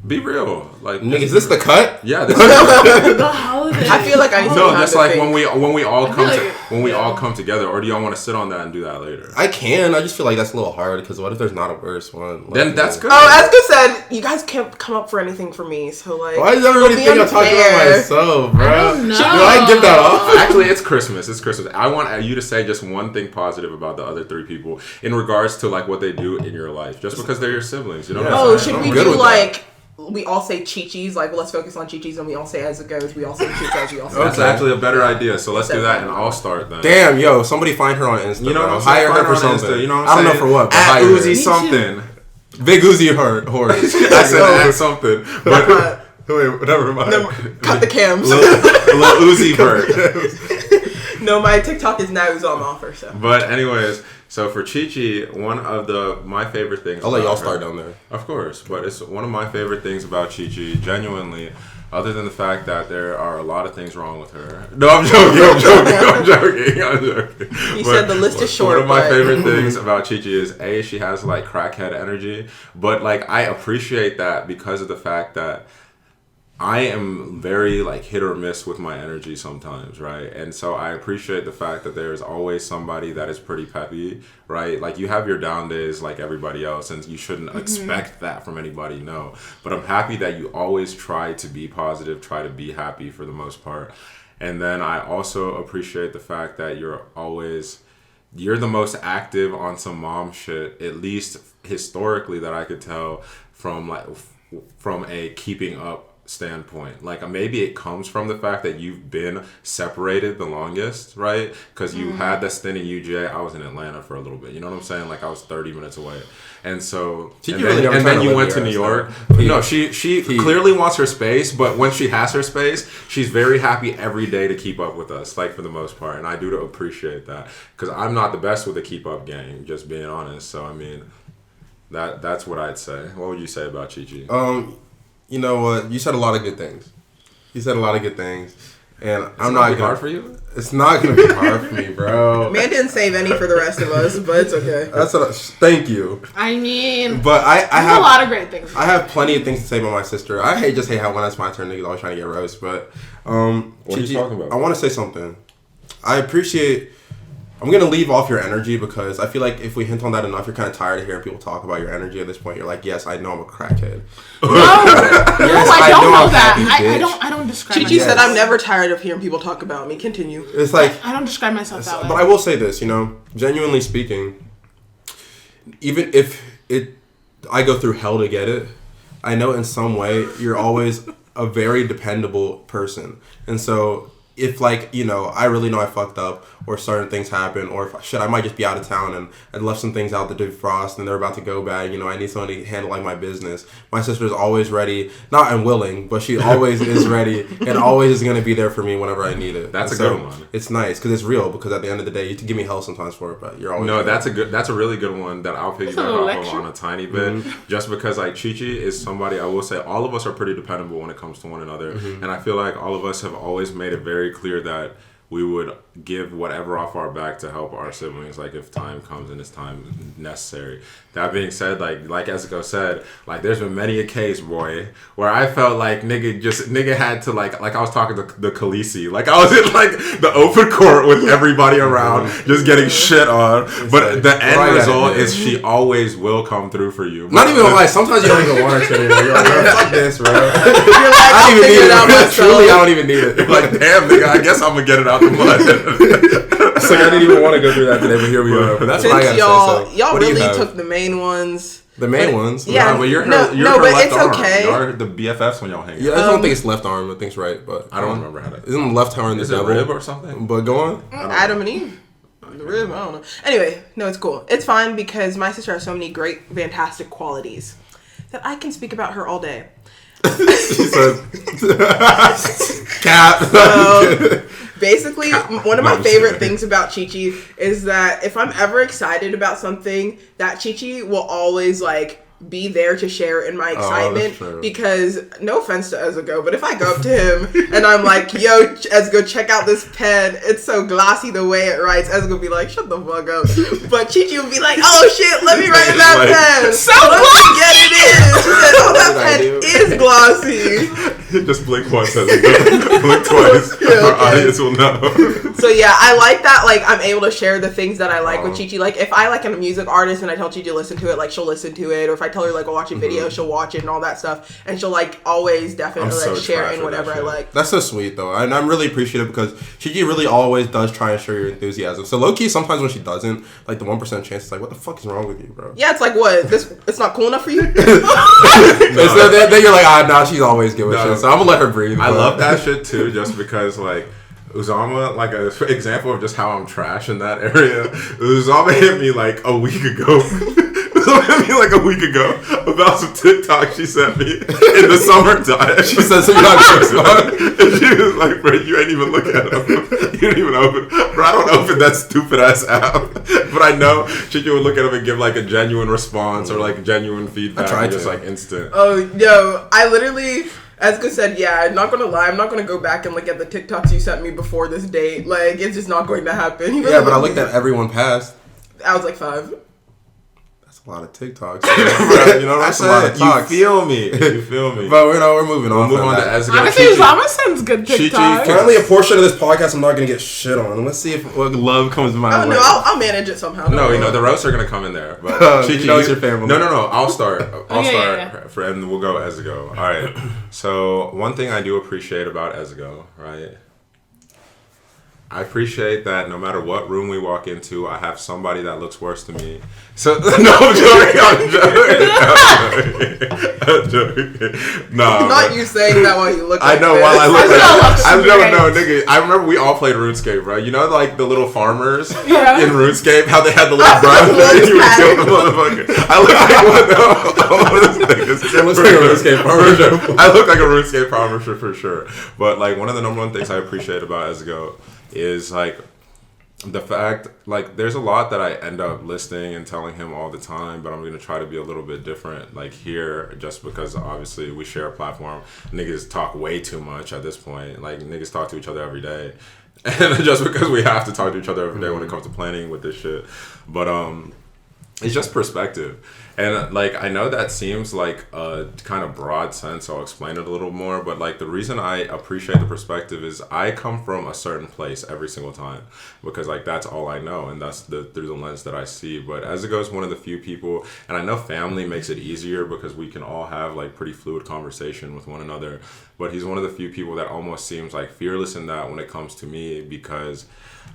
Be real, like Nigga, is this the cut? yeah. This The holiday. I feel like I need no, time that's to like think. when we all come like all come together. Or do y'all want to sit on that and do that later? I can. I just feel like that's a little hard because what if there's not a worse one? Like, Then that's good. Oh, Ezuka said, you guys can't come up for anything for me, so like... Why does everybody it'll be think I'm talking about unfair. myself, bro? I don't know. Do I give that off? Actually, it's Christmas. It's Christmas. I want you to say just one thing positive about the other 3 people in regards to like what they do in your life, just because they're your siblings. You know what Oh, I'm saying? should we good do with like... We all say Chi-Chi's, like let's focus on Chi-Chi's, and we all say Ezuka's, we all say Chicha's, we all say... That's Okay. actually a better idea. So let's do that, and I'll start then. Damn, yo, somebody find her on Insta. You know what I'm bro. saying? Hire her Find for on something. Insta, you know what I'm I don't know saying? for what, but At hire her. Uzi something. Big Uzi horse. I said at something. But wait, never mind. Cut the cams. Little Uzi bird. No, my TikTok is now on offer, so... But anyways, so for Chi-Chi, one of my favorite things. I'll let y'all about her- start down there. Of course, but it's one of my favorite things about Chi-Chi, genuinely, other than the fact that there are a lot of things wrong with her. No, I'm joking. He said the list is short, One of my but- favorite things about Chi-Chi is, A, she has like crackhead energy, but like I appreciate that because of the fact that I am very like hit or miss with my energy sometimes, right? And so I appreciate the fact that there's always somebody that is pretty peppy, right? Like you have your down days like everybody else, and you shouldn't expect that from anybody, no. But I'm happy that you always try to be positive, try to be happy for the most part. And then I also appreciate the fact that you're the most active on some mom shit, at least historically that I could tell from a keeping up standpoint. Like maybe it comes from the fact that you've been separated the longest, right? Because you had that stint in UGA. I was in Atlanta for a little bit. You know what I'm saying? Like I was 30 minutes away. And so, and then you went to New York. No, she clearly wants her space, but when she has her space, she's very happy every day to keep up with us, like for the most part. And I do appreciate that because I'm not the best with the keep up gang, just being honest. So I mean, that's what I'd say. What would you say about Chi-Chi? You know what? You said a lot of good things. And I'm not not hard for you. It's not gonna be hard for me, bro. Man didn't save any for the rest of us, but it's okay. Thank you. I mean, But I there's have a lot of great things. I have plenty of things to say about my sister. I just hate how when it's my turn, niggas always trying to get roast. But What are you talking about? I want to say something. I appreciate. I'm gonna leave off your energy because I feel like if we hint on that enough, you're kind of tired of hearing people talk about your energy. At this point, you're like, yes, I know I'm a crackhead. No, Yes, I don't know I'm that. happy, bitch. I don't describe Chi-Chi myself. said, I'm never tired of hearing people talk about me. Continue. It's like, I don't describe myself that way. but I will say this, genuinely speaking, even if I go through hell to get it, I know in some way you're always a very dependable person, and so. If I really know I fucked up or certain things happen or if I might just be out of town and I left some things out to defrost and they're about to go bad, I need someone to handle my business. My sister's always ready, not unwilling, but she always is ready and always is going to be there for me whenever I need it. That's and a good one. It's nice because it's real because at the end of the day, you can give me hell sometimes for it, but you're always No, there. that's a really good one that I'll piggyback little off of lecture. on a tiny bit. Just because like Chi-Chi is somebody I will say all of us are pretty dependable when it comes to one another, and I feel like all of us have always made it very clear that we would give whatever off our back to help our siblings, like if time comes and it's time necessary. That being said, like Ezuko said, like there's been many a case, boy, where I felt like nigga had to like I was talking to the Khaleesi, like I was in like the open court with everybody around, just getting shit on. But the end result is she always will come through for you. Not even like sometimes you don't even want her to anymore. You're like, bro, fuck this, bro. You're like, I I'll don't even figure need it out it. myself. Truly, I don't even need it. Like, damn, nigga, I guess I'm gonna get it out the mud. It's like I didn't even want to go through that today, but here we are. But that's what I Since gotta say. So, y'all what do you really have? took the main ones, The main ones. Yeah, but you're her but left it's arm. okay. You're the BFFs when y'all hang out. Yeah, I don't think it's left arm. I think it's right, but I don't remember how to. Isn't the left arm the Is it devil rib or something? But go on. Adam and Eve. The rib, I don't know. Anyway, no, it's cool. It's fine because my sister has so many great, fantastic qualities that I can speak about her all day. She said, "Cat." So, basically, one of my I'm favorite kidding. things about Chi-Chi is that if I'm ever excited about something, that Chi-Chi will always, like, be there to share in my excitement. true. Because, no offense to Ezigo, but if I go up to him and I'm like, yo, Ezigo, check out this pen. It's so glossy the way it writes. Ezigo will be like, shut the fuck up. But Chi-Chi will be like, oh shit, let me write that pen. So let me glossy. get it in. She said, oh, that Good pen idea. is glossy. Just blink once. Blink twice. Yeah, Our okay. audience will know. So yeah, I like that. Like, I'm able to share the things that I like with Oh. Chi-Chi. Like, if I like a music artist and I tell Chi-Chi to listen to it, like, she'll listen to it. Or if I tell her, like, go watch a video, she'll watch it and all that stuff. And she'll, like, always definitely, I'm so like, share trash in with that whatever I shit. like. That's so sweet though, and I'm really appreciative because Chi-Chi really always does try and show your enthusiasm. So low key, sometimes when she doesn't, like the 1% chance, it's like, what the fuck is wrong with you, bro? Yeah, it's like, what? It's not cool enough for you? And so then you're like, nah, she's always giving No. shit. So I'm gonna let her breathe. I but- love that shit too, just because like Uzama, like an example of just how I'm trash in that area. Uzama hit me like a week ago. Uzama hit me like a week ago about some TikTok she sent me in the summertime. She said, so you're not gonna respond. And she was like, bro, you ain't even look at them. You don't even open. Bro, I don't open that stupid ass app. But I know she would look at them and give like a genuine response or like genuine feedback. I tried and just to. like instant. Oh, yo, I literally, as I said, yeah, I'm not gonna lie, I'm not gonna go back and look at the TikToks you sent me before this date. Like, it's just not going to happen. You Yeah, know? but I looked at everyone past. I was like 5. That's a lot of TikToks. You know what I'm That's a lot of saying? You talks. feel me. You feel me. But we're moving on. We'll move from on to that. Ezigo. Honestly, Chi-Chi. Uzama sends good Chi-Chi, TikToks. Currently, a portion of this podcast I'm not gonna get shit on. Let's see if love comes my Oh, way. no, I'll manage it somehow. No, you know, the roasts are going to come in there. But You know it's your family. No. I'll start. I'll Yeah, start, yeah. For, and we'll go Ezigo. All right. So, one thing I do appreciate about Ezigo, right? I appreciate that no matter what room we walk into, I have somebody that looks worse than me. So, no, I'm joking. No, Not you saying that while you look I like know this. while I look Ezigo like looks I know, great. nigga. I remember we all played RuneScape, right? You know, like the little farmers Yeah. in RuneScape, how they had the little brush and you would kill the motherfucker. I look like one of those niggas. It looks like a RuneScape farmer. I look like a RuneScape farmer for sure. But like one of the number one things I appreciate about Ezigo is like the fact, like, there's a lot that I end up listening and telling him all the time, but I'm going to try to be a little bit different, like, here, just because, obviously, we share a platform. Niggas talk way too much at this point. Like, niggas talk to each other every day. And just because we have to talk to each other every day when it comes to planning with this shit. But, it's just perspective. And, like, I know that seems like a kind of broad sense, so I'll explain it a little more, but, like, the reason I appreciate the perspective is I come from a certain place every single time, because, like, that's all I know, and that's through the lens that I see. But Ezigo is one of the few people, and I know family makes it easier because we can all have, like, pretty fluid conversation with one another, but he's one of the few people that almost seems, like, fearless in that when it comes to me, because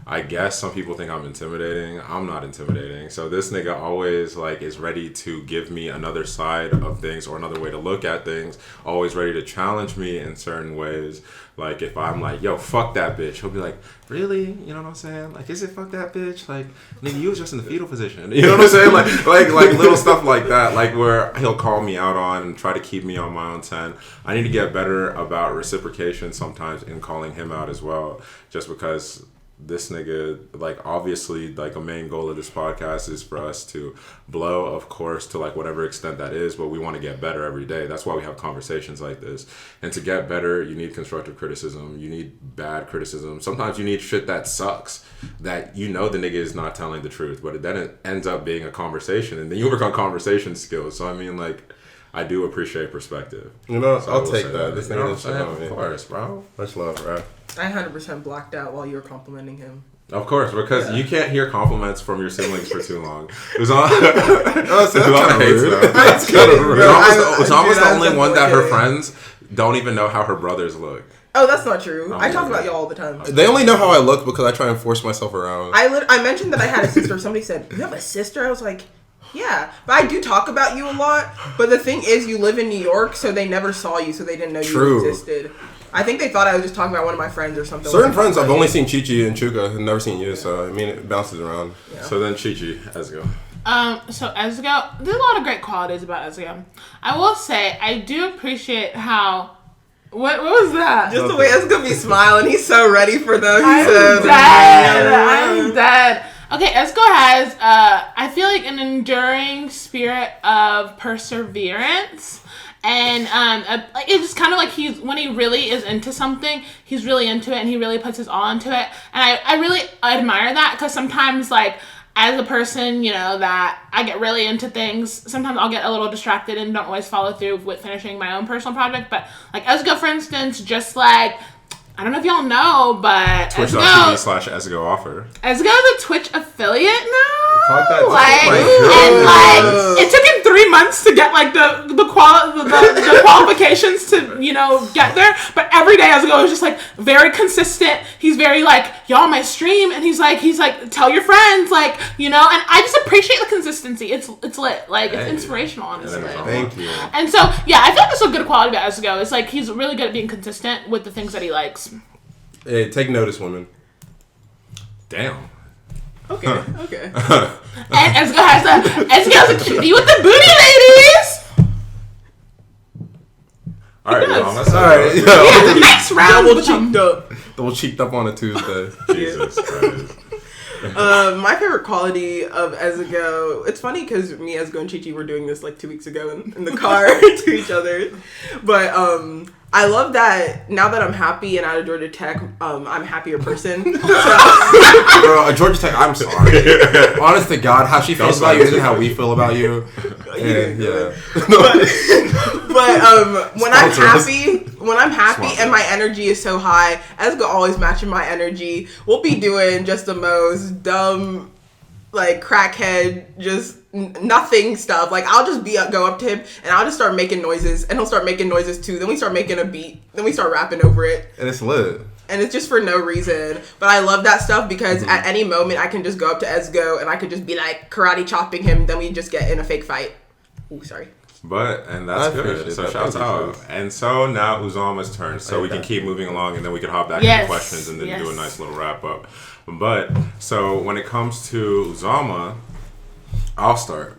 I guess some people think I'm intimidating. I'm not intimidating. So this nigga always like is ready to give me another side of things or another way to look at things. Always ready to challenge me in certain ways. Like if I'm like, yo, fuck that bitch, he'll be like, really? You know what I'm saying? Like, is it fuck that bitch? Like, nigga, you was just in the fetal position. You know what I'm saying? Like little stuff like that. Like where he'll call me out on and try to keep me on my own 10. I need to get better about reciprocation sometimes in calling him out as well. Just because this nigga, like, obviously, like, a main goal of this podcast is for us to blow, of course, to, like, whatever extent that is, but we want to get better every day. That's why we have conversations like this. And to get better, you need constructive criticism. You need bad criticism. Sometimes you need shit that sucks, that you know the nigga is not telling the truth, but then it ends up being a conversation, and then you work on conversation skills. So, I mean, like, I do appreciate perspective. You know, So I I'll will take say that. This You know nigga what I'm is shit saying? on me. Of course, bro. Much love, bro. I 100% blacked out while you were complimenting him. Of course, because you can't hear compliments from your siblings for too long. It's almost That's kinda rude. That's kind of rude. It's almost the I'm only one that her kidding. friends don't even know how her brothers look. Oh, that's not true. Oh, I talk yeah. about you all the time. They only know how I look because I try and force myself around. I mentioned that I had a sister. Somebody said, you have a sister? I was like, Yeah, but I do talk about you a lot. But the thing is, you live in New York, so they never saw you, so they didn't know you existed. I think they thought I was just talking about one of my friends or something. Certain friends, I've only seen Chi-Chi and Chuka. I've never seen you, so I mean, it bounces around. Yeah. So then Chi-Chi, Ezgo. So Ezgo, there's a lot of great qualities about Ezgo. I will say, I do appreciate how... What was that? Just the way Ezgo be smiling. He's so ready for them. I'm dead. Okay, Ezgo has, I feel like, an enduring spirit of perseverance. And it's just kind of like when he really is into something, he's really into it and he really puts his all into it. And I really admire that because sometimes, like, as a person, you know, that I get really into things, sometimes I'll get a little distracted and don't always follow through with finishing my own personal project. But, like, Ezgo, for instance, just like... I don't know if y'all know, but Twitch.tv/Ezgo offer. Ezgo's a Twitch affiliate now. Talk that it took him 3 months to get like the qualifications to, you know, get there. But every day Ezgo is just like very consistent. He's very like, y'all my stream, and he's like tell your friends, like, you know. And I just appreciate the consistency. It's lit, like it's inspirational, honestly. Thank you. And so yeah, I feel like that's a good quality about Ezgo. It's like he's really good at being consistent with the things that he likes. Hey, take notice, women. Damn. Okay. And Ezgo has a cutie with the booty, ladies. All right, y'all. That's all right. Yeah, the next round. Double cheeked up on a Tuesday. Jesus Christ. My favorite quality of Ezgo, it's funny because me, Ezgo, and Chi-Chi were doing this like 2 weeks ago in the car to each other. But I love that now that I'm happy and out of Georgia Tech, I'm a happier person. Bro, Georgia Tech, I'm sorry. Honest to God, how she feels about you isn't how we feel about you. And, yeah. But when I'm happy and my energy is so high, Ezgo always matching my energy. We'll be doing just the most dumb, like, crackhead, just nothing stuff. Like, I'll just go up to him and I'll just start making noises and he'll start making noises too. Then we start making a beat. Then we start rapping over it. And it's lit. And it's just for no reason. But I love that stuff because at any moment I can just go up to Ezgo and I could just be like karate chopping him. Then we just get in a fake fight. Ooh, sorry. And that's good. So shouts out. And so now Uzama's turn. So we can keep moving along and then we can hop back into questions and then do a nice little wrap up. But so when it comes to Uzama, I'll start.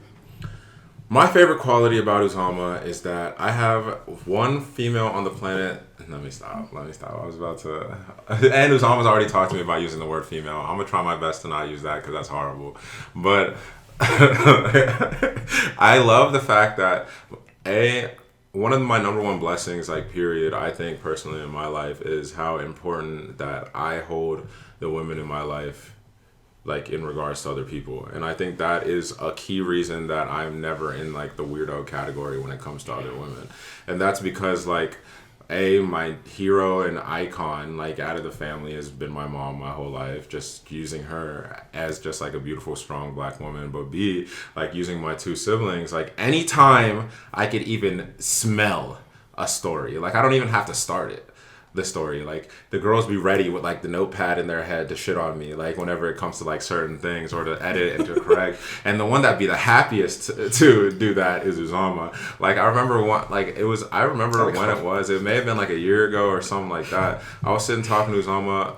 My favorite quality about Uzama is that I have one female on the planet. Let me stop. I was about to... And Uzama's already talked to me about using the word female. I'm going to try my best to not use that because that's horrible. But I love the fact that, one of my number one blessings, like, period, I think personally in my life is how important that I hold the women in my life, like, in regards to other people. And I think that is a key reason that I'm never in, like, the weirdo category when it comes to other women. And that's because, like, my hero and icon, like, out of the family has been my mom my whole life, just using her as just, like, a beautiful, strong black woman. But B, like, using my two siblings, like, anytime I could even smell a story, like, I don't even have to start it. The story, like, the girls be ready with, like, the notepad in their head to shit on me, like, whenever it comes to, like, certain things or to edit and to correct. And the one that'd be the happiest to do that is Uzama. Like, I remember when it was. It may have been like a year ago or something like that. I was sitting talking to Uzama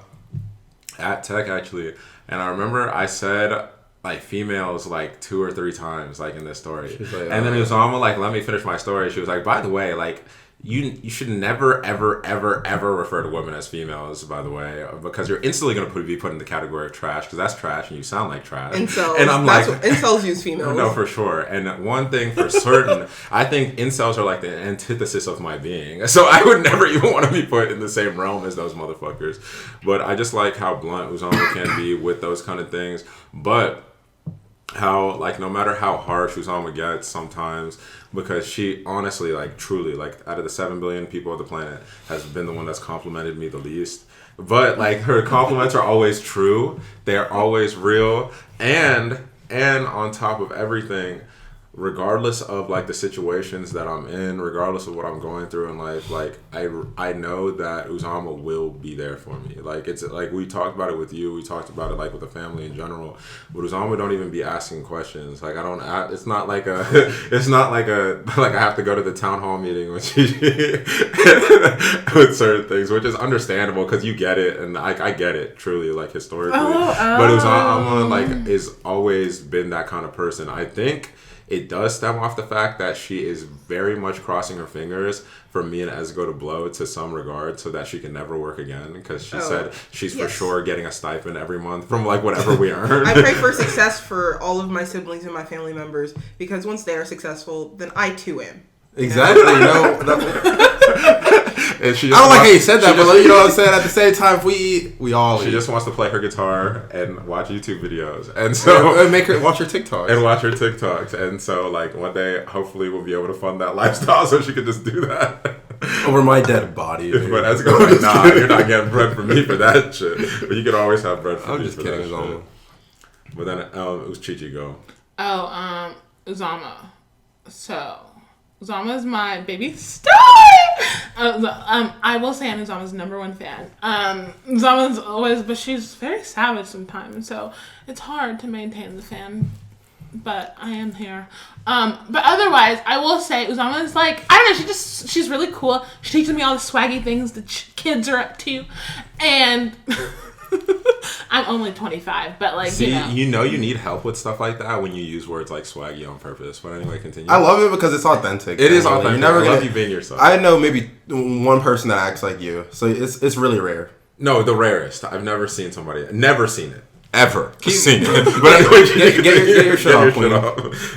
at Tech, actually, and I remember I said, like, females, like, 2 or 3 times, like, in this story. Like, and then Uzama, like, let me finish my story. She was like, by the way, like, you should never, ever, ever, ever refer to women as females, by the way, because you're instantly going to be put in the category of trash, because that's trash and you sound like trash. Incels. And I'm like... Incels use females. No, for sure. And one thing for certain, I think incels are like the antithesis of my being. So I would never even want to be put in the same realm as those motherfuckers. But I just like how blunt Uzama can be with those kind of things. But how, like, no matter how harsh Uzama gets sometimes, because she honestly, like, truly, like, out of the 7 billion people of the planet, has been the one that's complimented me the least. But, like, her compliments are always true. They're always real. And on top of everything, regardless of like the situations that I'm in, regardless of what I'm going through in life, like I know that Uzama will be there for me. Like it's like we talked about it with you, we talked about it like with the family in general. But Uzama don't even be asking questions. Like it's not like a like I have to go to the town hall meeting with with certain things, which is understandable because you get it, and I get it truly, like historically. But Uzama like is always been that kind of person. I think it does stem off the fact that she is very much crossing her fingers for me and Esgo to blow to some regard so that she can never work again, because she said she's for sure getting a stipend every month from like whatever we earn. I pray for success for all of my siblings and my family members, because once they are successful, then I too am. Exactly, you know. I don't like how you said that, but you know what I'm saying? At the same time, if we eat, we all eat. She just wants to play her guitar and watch YouTube videos. And so... And make her watch her TikToks. And watch her TikToks. And so, like, one day, hopefully, we'll be able to fund that lifestyle so she can just do that. Over my dead body. Dude. But that's going like, nah, you're not getting bread from me for that shit. But you can always have bread from me. I'm just kidding, Uzama. But then, it was Chi-Chi go. Uzama. So... Uzama's my baby star. I will say I'm Uzama's number one fan. Uzama's always, but she's very savage sometimes, so it's hard to maintain the fan. But I am here. But otherwise, I will say Uzama's like, I don't know, she's really cool. She teaches me all the swaggy things the kids are up to, and. I'm only 25, but like, see, you know you need help with stuff like that when you use words like swaggy on purpose. But anyway, continue. I love it because it's authentic. It is authentic. You never I love you being yourself. I know maybe one person that acts like you, so it's really rare. No, the rarest. I've never seen it. Ever. Keep seen it. But anyway, get your shit off.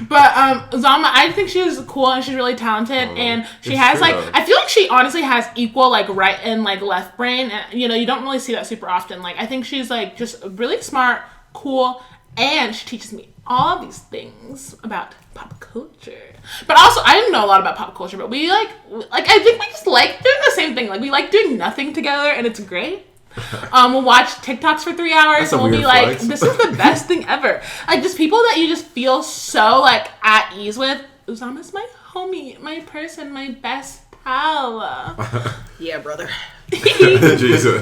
But Zama, I think she's cool and she's really talented, and she has like, I feel like she honestly has equal like right and like left brain, and you know, you don't really see that super often. Like, I think she's like just really smart, cool, and she teaches me all these things about pop culture. But also, I didn't know a lot about pop culture, but we like I think we just like doing the same thing. Like, we like doing nothing together, and it's great. We'll watch TikToks for 3 hours and we'll be like, this is the best thing ever. Like, just people that you just feel so like at ease with. Uzama's my homie, my person, my best pal. Yeah, brother. Jesus.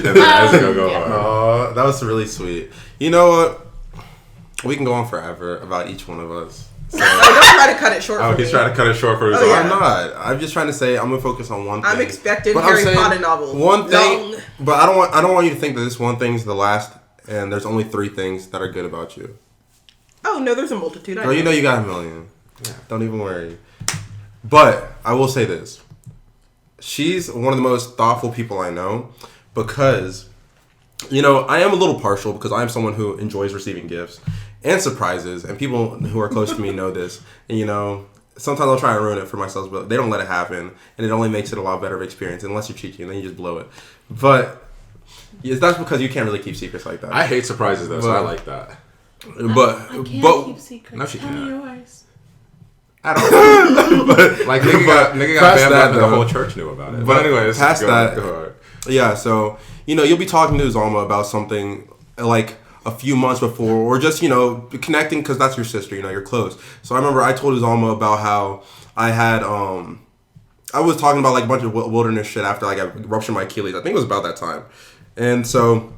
Oh, that was really sweet. You know what? We can go on forever about each one of us. So, don't try to cut it short. He's trying to cut it short for his yeah. I'm not. I'm just trying to say I'm gonna focus on one thing. I'm expecting Harry Potter novel. One thing, but I don't want you to think that this one thing's the last, and there's only 3 things that are good about you. Oh no, there's a multitude. Girl, you know you got a million. Yeah. Don't even worry. But I will say this: she's one of the most thoughtful people I know, because, you know, I am a little partial because I am someone who enjoys receiving gifts and surprises, and people who are close to me know this. And, you know, sometimes I'll try and ruin it for myself, but they don't let it happen, and it only makes it a lot better of an experience, unless you're cheeky, and then you just blow it. But that's because you can't really keep secrets like that. I hate surprises, though, so I like that. I can't keep secrets. No, she can't. Yours. I don't know. But, like, nigga got banned that, the whole church knew about it. But anyways, past that, go yeah, so, you know, you'll be talking to Uzama about something, like, a few months before, or just, you know, connecting because that's your sister, you know, you're close. So I remember I told Uzama about how I had, I was talking about like a bunch of wilderness shit after like I ruptured my Achilles. I think it was about that time. And so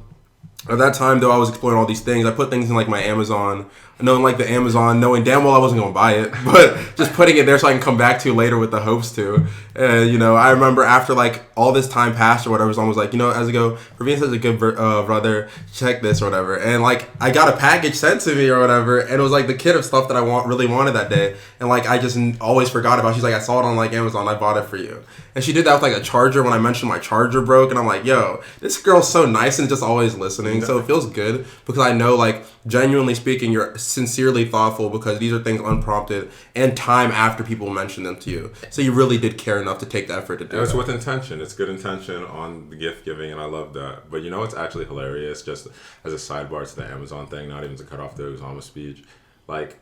at that time, though, I was exploring all these things. I put things in like my Amazon, knowing damn well I wasn't going to buy it, but just putting it there so I can come back to later with the hopes to. And, you know, I remember after like all this time passed or whatever, someone was like, you know, as I go, for being such a good brother, check this or whatever. And like I got a package sent to me or whatever, and it was like the kit of stuff that I really wanted that day. And like I just always forgot about it. She's like, I saw it on like Amazon, I bought it for you. And she did that with like a charger when I mentioned my charger broke, and I'm like, yo, this girl's so nice and just always listening. So it feels good because I know, like, genuinely speaking, you're sincerely thoughtful because these are things unprompted and time after people mention them to you. So you really did care enough to take the effort to do it. It's with intention. It's good intention on the gift giving, and I love that. But you know what's actually hilarious, just as a sidebar to the Amazon thing, not even to cut off the Uzama speech, like,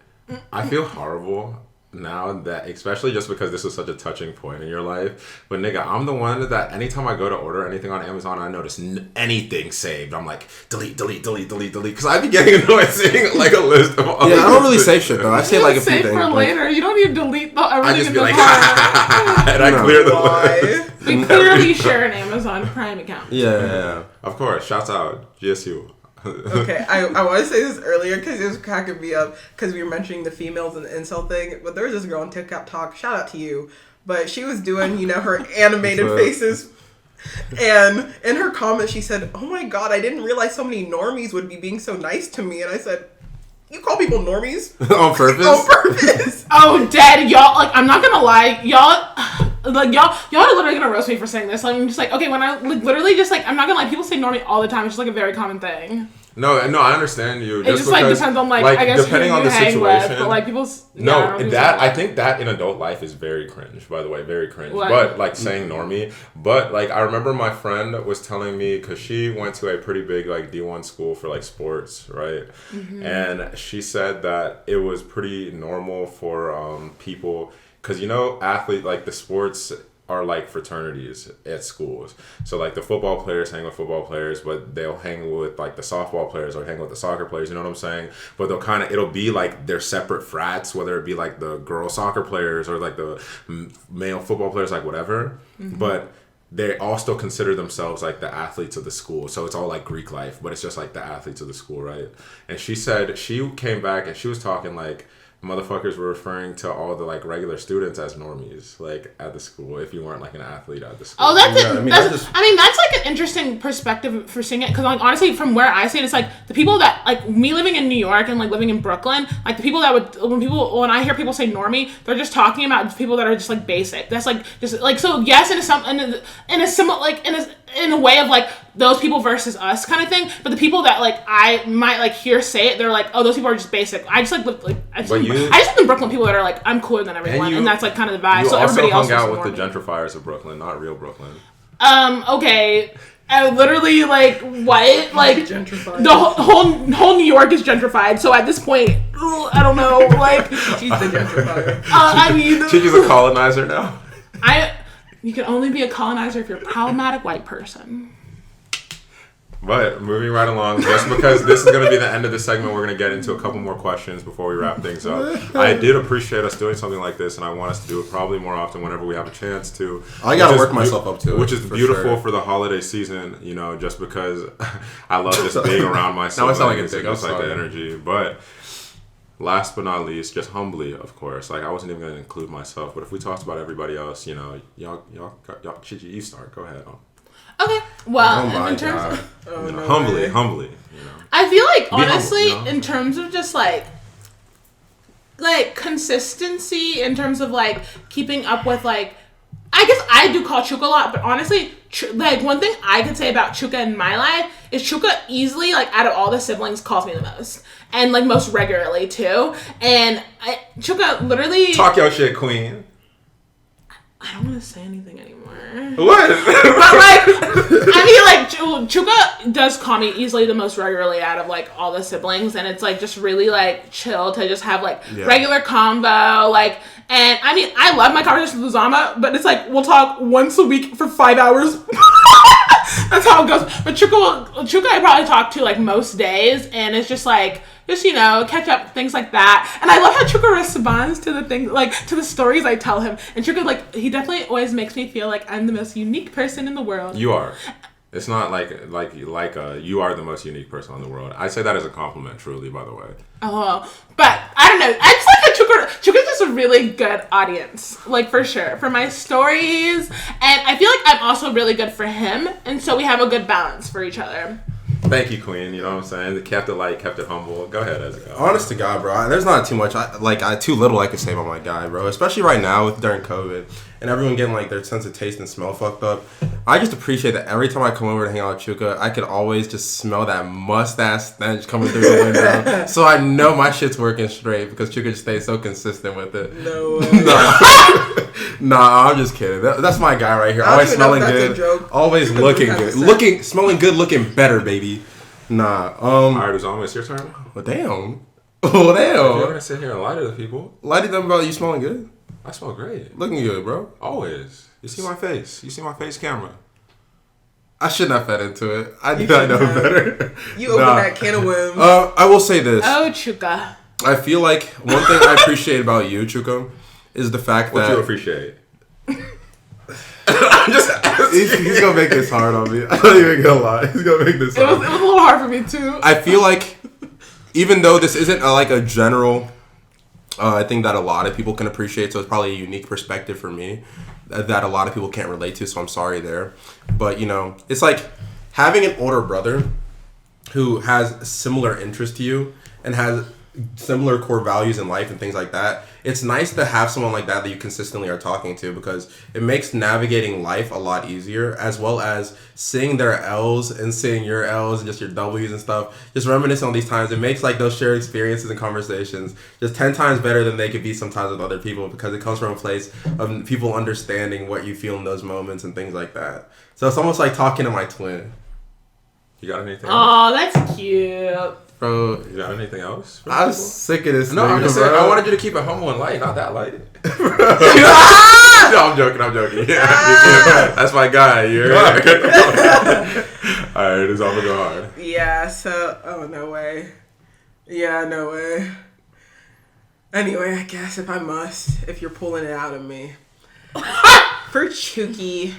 I feel horrible now that, especially just because this is such a touching point in your life, but nigga, I'm the one that anytime I go to order anything on Amazon, I notice anything saved, I'm like, delete, because I be getting annoyed seeing like a list of all. Yeah, I don't really save shit though. I save like a few save things. for later. You don't need to delete everything I just in be the like, cart. and I clear the list. We clearly share an Amazon Prime account. Yeah. Of course, shouts out GSU. Okay, I want to say this earlier because it was cracking me up because we were mentioning the females and the incel thing, but there was this girl on TikTok, shout out to you, but she was doing, her animated faces, and in her comments she said, oh my god, I didn't realize so many normies would be being so nice to me, and I said, you call people normies? On purpose? On purpose. Oh, dead. Y'all, like, I'm not gonna lie. Y'all are literally gonna roast me for saying this. I'm just like, okay, when I, like, literally just, like, I'm not gonna lie, people say normie all the time. It's just, like, a very common thing. No, I understand you. It just, like, depends on, like I guess, depending who on you the hang situation. with, but, like, people's... No, I think that in adult life is very cringe, by the way, very cringe. What? But, like, saying normie. But, like, I remember my friend was telling me, because she went to a pretty big, like, D1 school for, like, sports, right? Mm-hmm. And she said that it was pretty normal for people... Because, athlete, like, the sports... are like fraternities at schools. So like the football players hang with football players, but they'll hang with like the softball players or hang with the soccer players, you know what I'm saying? But it'll be like they're separate frats, whether it be like the girl soccer players or like the male football players, like whatever. Mm-hmm. But they all still consider themselves like the athletes of the school. So it's all like Greek life, but it's just like the athletes of the school, right? And she said she came back and she was talking like, motherfuckers were referring to all the like regular students as normies, like at the school. If you weren't like an athlete at the school. Oh, that's like an interesting perspective for seeing it. Because like honestly, from where I see it, it's like the people that like me living in New York and like living in Brooklyn. Like the people that when I hear people say normie, they're just talking about people that are just like basic. That's like just like so. Yes, in a way of like those people versus us kind of thing. But the people that like I might like hear say it, they're like, oh, those people are just basic. I just like I just live in Brooklyn. People that are like, I'm cooler than everyone, and that's like kind of the vibe. You so also everybody else hung out with normal. the gentrifiers of Brooklyn, not real Brooklyn. Okay. I literally like what like Gentrified. the whole New York is gentrified. So at this point, I don't know. Like She's the gentrifier. I mean, Chichi's a colonizer now. You can only be a colonizer if you're a problematic white person. But moving right along, just because this is going to be the end of the segment, we're going to get into a couple more questions before we wrap things up. I did appreciate us doing something like this, and I want us to do it probably more often whenever we have a chance to. I got to work myself up to it. Which is beautiful for the holiday season, just because I love just being around myself. Now I sound like a dick. It's like the energy. But last but not least, just humbly, of course. Like I wasn't even going to include myself, but if we talked about everybody else, y'all, Chichi, you start. Go ahead. Okay. Well, in terms of humbly. I feel like honestly, humble, in terms of just like consistency, in terms of like keeping up with like, I guess I do call Chuka a lot, but honestly, like one thing I could say about Chuka in my life is Chuka easily like out of all the siblings calls me the most. And like most regularly too. And Chuka literally talk your shit, queen. I don't want to say anything anymore. What? But like, I mean, like Chuka does call me easily the most regularly out of like all the siblings, and it's like just really like chill to just have like regular combo, like. And I mean, I love my conversations with Uzama, but it's like we'll talk once a week for 5 hours. That's how it goes. But Chuka, I probably talk to like most days, and it's just like. Just, catch up, things like that. And I love how Chuka responds to the things, like, to the stories I tell him. And Chuka, like, he definitely always makes me feel like I'm the most unique person in the world. You are. It's not like you are the most unique person in the world. I say that as a compliment, truly, by the way. Oh, but I don't know. I just like that Chuka's just a really good audience, like, for sure. For my stories. And I feel like I'm also really good for him. And so we have a good balance for each other. Thank you, Queen. You know what I'm saying? They kept it light, kept it humble. Go ahead, Ezekiel. Honest to God, bro. There's not too much. Too little I could say about my guy, bro. Especially right now during COVID and everyone getting like their sense of taste and smell fucked up. I just appreciate that every time I come over to hang out with Chuka, I could always just smell that mustache stench coming through the window. So I know my shit's working straight because Chuka just stays so consistent with it. No. Nah, I'm just kidding. That's my guy right here. Always smelling good. Always looking good. Smelling good, looking better, baby. Nah. Alright, Uzama, it's your turn. Well, damn. Oh, If you're damn. gonna sit here and lie to the people, Lie to them about you smelling good? I smell great. Looking good, bro. Always. You see my face. You see my face camera. I shouldn't have fed into it. I You know shouldn't have. better. You opened that can of worms. I will say this. Oh, Chuka. I feel like one thing I appreciate about you, Chuka, is the fact What that... you appreciate? I'm just asking. He's gonna make this hard on me. I'm not even gonna lie. He's gonna make this It was hard. a little hard for me too. I feel like, even though this isn't like a general, I think that a lot of people can appreciate, so it's probably a unique perspective for me that a lot of people can't relate to, so I'm sorry there. But, you know, it's like having an older brother who has similar interests to you and has similar core values in life and things like that. It's nice to have someone like that you consistently are talking to, because it makes navigating life a lot easier, as well as seeing their L's and seeing your L's and just your W's and stuff. Just reminiscing on these times. It makes like those shared experiences and conversations just 10 times better than they could be sometimes with other people, because it comes from a place of people understanding what you feel in those moments and things like that. So it's almost like talking to my twin. You got anything else? Oh, that's cute. Bro, You got anything else? for I'm people? sick of this No, nigga, I'm just saying, bro. I wanted you to keep it humble and light, not that light. No, I'm joking. Yeah, that's my guy. You're alright, it's all go hard. Yeah, so... Oh, no way. Yeah, no way. Anyway, I guess if I must, if you're pulling it out of me. For Chuki,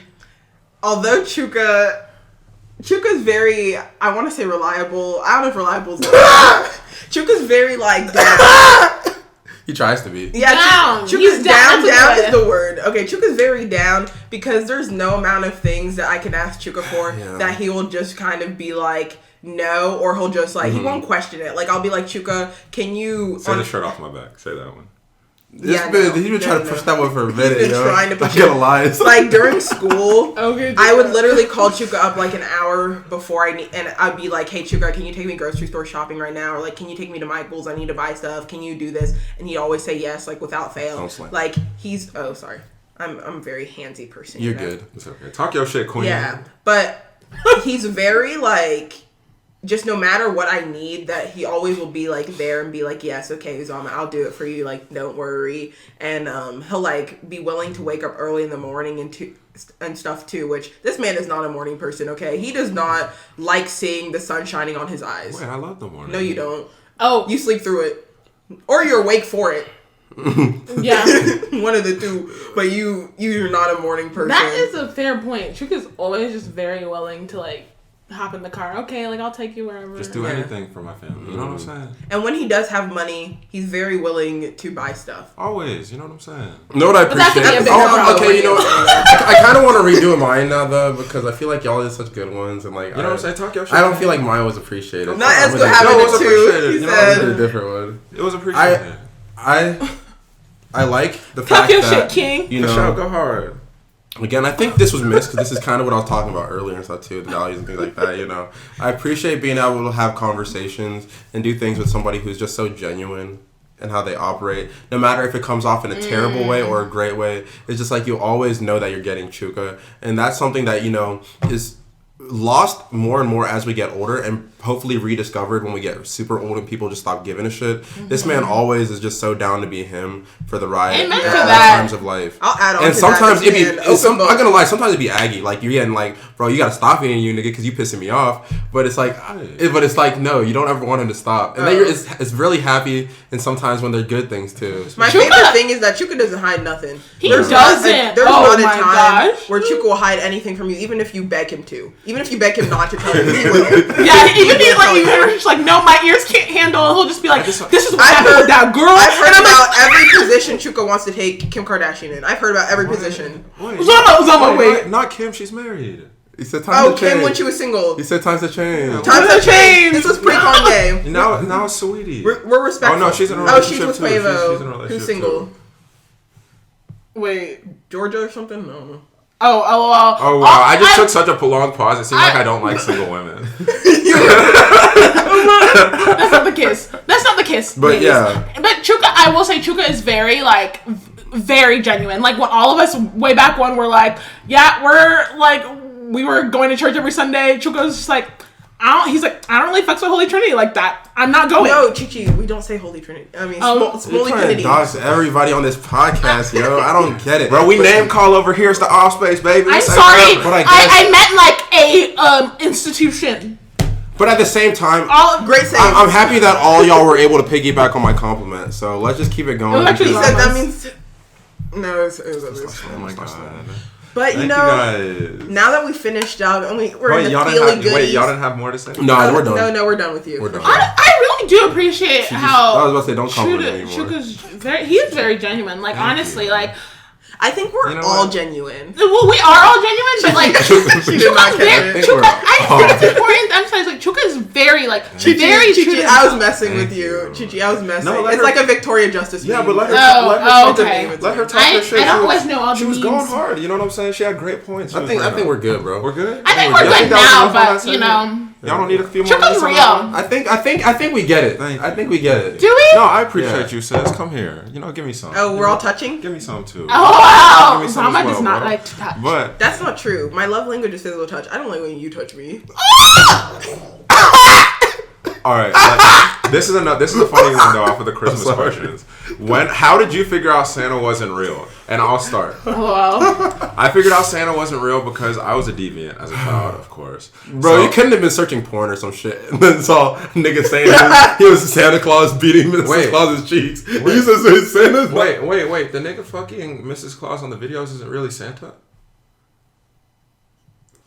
although Chuka's very, I want to say reliable. I don't know if reliable is Chuka's very, like, down. He tries to be. Yeah, Down. Chuka's He's down. down. That's Down good. is the word. Okay, Chuka's very down, because there's no amount of things that I can ask Chuka for that he will just kind of be like, no, or he'll just, like, he won't question it. Like, I'll be like, Chuka, can you... Say the shirt off my back. Say that one. He's Yeah, been no, trying to push that one for a minute, been yo. trying to Not push gonna it. lie. Like, during school... Okay. I would literally call Chuka up like an hour before and I'd be like, hey Chuka, can you take me grocery store shopping right now? Or like, can you take me to Michael's? I need to buy stuff. Can you do this? And he'd always say yes, like without fail. Don't slam. Like he's sorry. I'm a very handsy person. You're you know? good. It's okay. Talk your shit, queen. Yeah. But he's very like, just no matter what I need, that he always will be like there and be like, yes, okay, Uzama, I'll do it for you. Like, don't worry. And he'll like be willing to wake up early in the morning and stuff too, which this man is not a morning person, okay? He does not like seeing the sun shining on his eyes. Wait, I love the morning. No, you don't. Oh, You sleep through it. Or you're awake for it. yeah. One of the two. But you're not a morning person. That is a fair point. Chuka's always just very willing to like hop in the car. Okay, like I'll take you wherever. Just do anything for my family. You know what I'm saying? And when he does have money, he's very willing to buy stuff. Always. You know what I'm saying? You know what I that's appreciate? a big problem. Okay, you know what? I kind of want to redo mine now, though, because I feel like y'all did such good ones. And like, You know what I'm saying? Talk your shit. I don't feel like mine was appreciated. Not So I'm Esco gonna- having No, it it was too. appreciated. He You know, I said, did a different one. It was appreciated. I like the Talk fact your that, shit, King. you For sure, know, go hard. again, I think this was missed because this is kind of what I was talking about earlier and stuff too, the values and things like that, you know. I appreciate being able to have conversations and do things with somebody who's just so genuine and how they operate, no matter if it comes off in a terrible way or a great way. It's just like you always know that you're getting Chuka, and that's something that, you know, is lost more and more as we get older, and hopefully rediscovered when we get super old and people just stop giving a shit. This man always is just so down to be him for the ride Amen at to all that. times of life. I'll add on And to sometimes that. it be, This man, it's some, open I'm book. gonna lie, sometimes it be aggy. Like you're getting like, bro, you gotta stop being you, nigga, because you pissing me off. But it's like, but it's like, no, you don't ever want him to stop. And then it's really happy, and sometimes when they're good things too. My Chuka- favorite thing is that Chuka doesn't hide nothing. He There's doesn't. There's Oh not a my time gosh. where Chuka will hide anything from you, even if you beg him to. Even if you beg him not to tell you, he will. Yeah, even if like you're just like, no, my ears can't handle it. He'll just be like, this is what I've happened with that girl. I've heard And I'm about every position Chuka wants to take Kim Kardashian in. I've heard about every position. Wait, Uzama, wait. Not Kim. She's married. He said times Oh, to change. Kim when she was single. He said times to change. Yeah. Times have Times have changed. changed. This was pre-Kanye. Now it's Sweetie. We're respectful. Oh, no, she's in a Oh, she's relationship with too. Quavo, She's in a relationship who's single. too. Wait, Georgia or something? No. Oh, lol. Oh wow! I just took such a prolonged pause. It seemed like I don't like single women. That's not the kiss. That's not the kiss. But please. yeah. But Chuka, I will say Chuka is very like very genuine. Like when all of us way back when were like, yeah, we're like we were going to church every Sunday. Chuka was just like, He's like, I don't really fucks with Holy Trinity like that. I'm not going. No, Chi, we don't say Holy Trinity. I mean, Holy Trinity. Dodge everybody on this podcast, yo. I don't get it. Bro, we name call over here. It's the Offspace, baby. I'm sorry. But I meant like a institution. But at the same time, great save. I'm happy that all y'all were able to piggyback on my compliment. So let's just keep it going. It was actually He so said that nice. means. No, it was Oh my god. But Thank you know, you guys. now that we finished up and we're Wait, in y'all the didn't feeling have, good. wait, y'all didn't have more to say? No, we're done. No, we're done with you. We're done. I really do appreciate how I was about to say, don't compliment me anymore. he is very genuine. Like, honestly, you. like, I think we're You know all what? genuine. well, we are all genuine, but like, She did not catch it. I think it's important to emphasize, like, Chuka is very, like, very true to I was himself. messing Thank with you. you. Chichi, I was messing. No, let It's her- like a Victoria Justice Yeah, meme. but let her Okay. let her talk her shit. I don't always know all the She was memes. going hard. You know what I'm saying? She had great points. I think we're good, bro. We're good. I think Y'all we're good that was now, enough on that but, you segment? know. Y'all don't need a few more Chuka's minutes on that one? real. I think we get it. Thank you. I think we get it. Do we? No, I appreciate Yeah. you, sis. Come here. You know, give me some. Oh, we're all touching? Give me some too. Oh, wow. Give me some Mama as well, does not bro. like to touch. But That's not true. My love language is physical touch. I don't like when you touch me. all right, like, this is a funny one though. Off of the Christmas questions. How did you figure out Santa wasn't real? And I'll start. Wow. I figured out Santa wasn't real because I was a deviant as a child, of course. Bro, So- you couldn't have been searching porn or some shit and then saw nigga saying he was Santa Claus beating Mrs. Wait. Claus's cheeks. You said Santa's Wait. The nigga fucking Mrs. Claus on the videos isn't really Santa.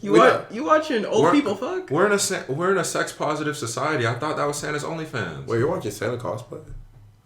You watching old We're- people fuck? We're in a sex positive society. I thought that was Santa's OnlyFans. Wait, you're watching Santa cosplay?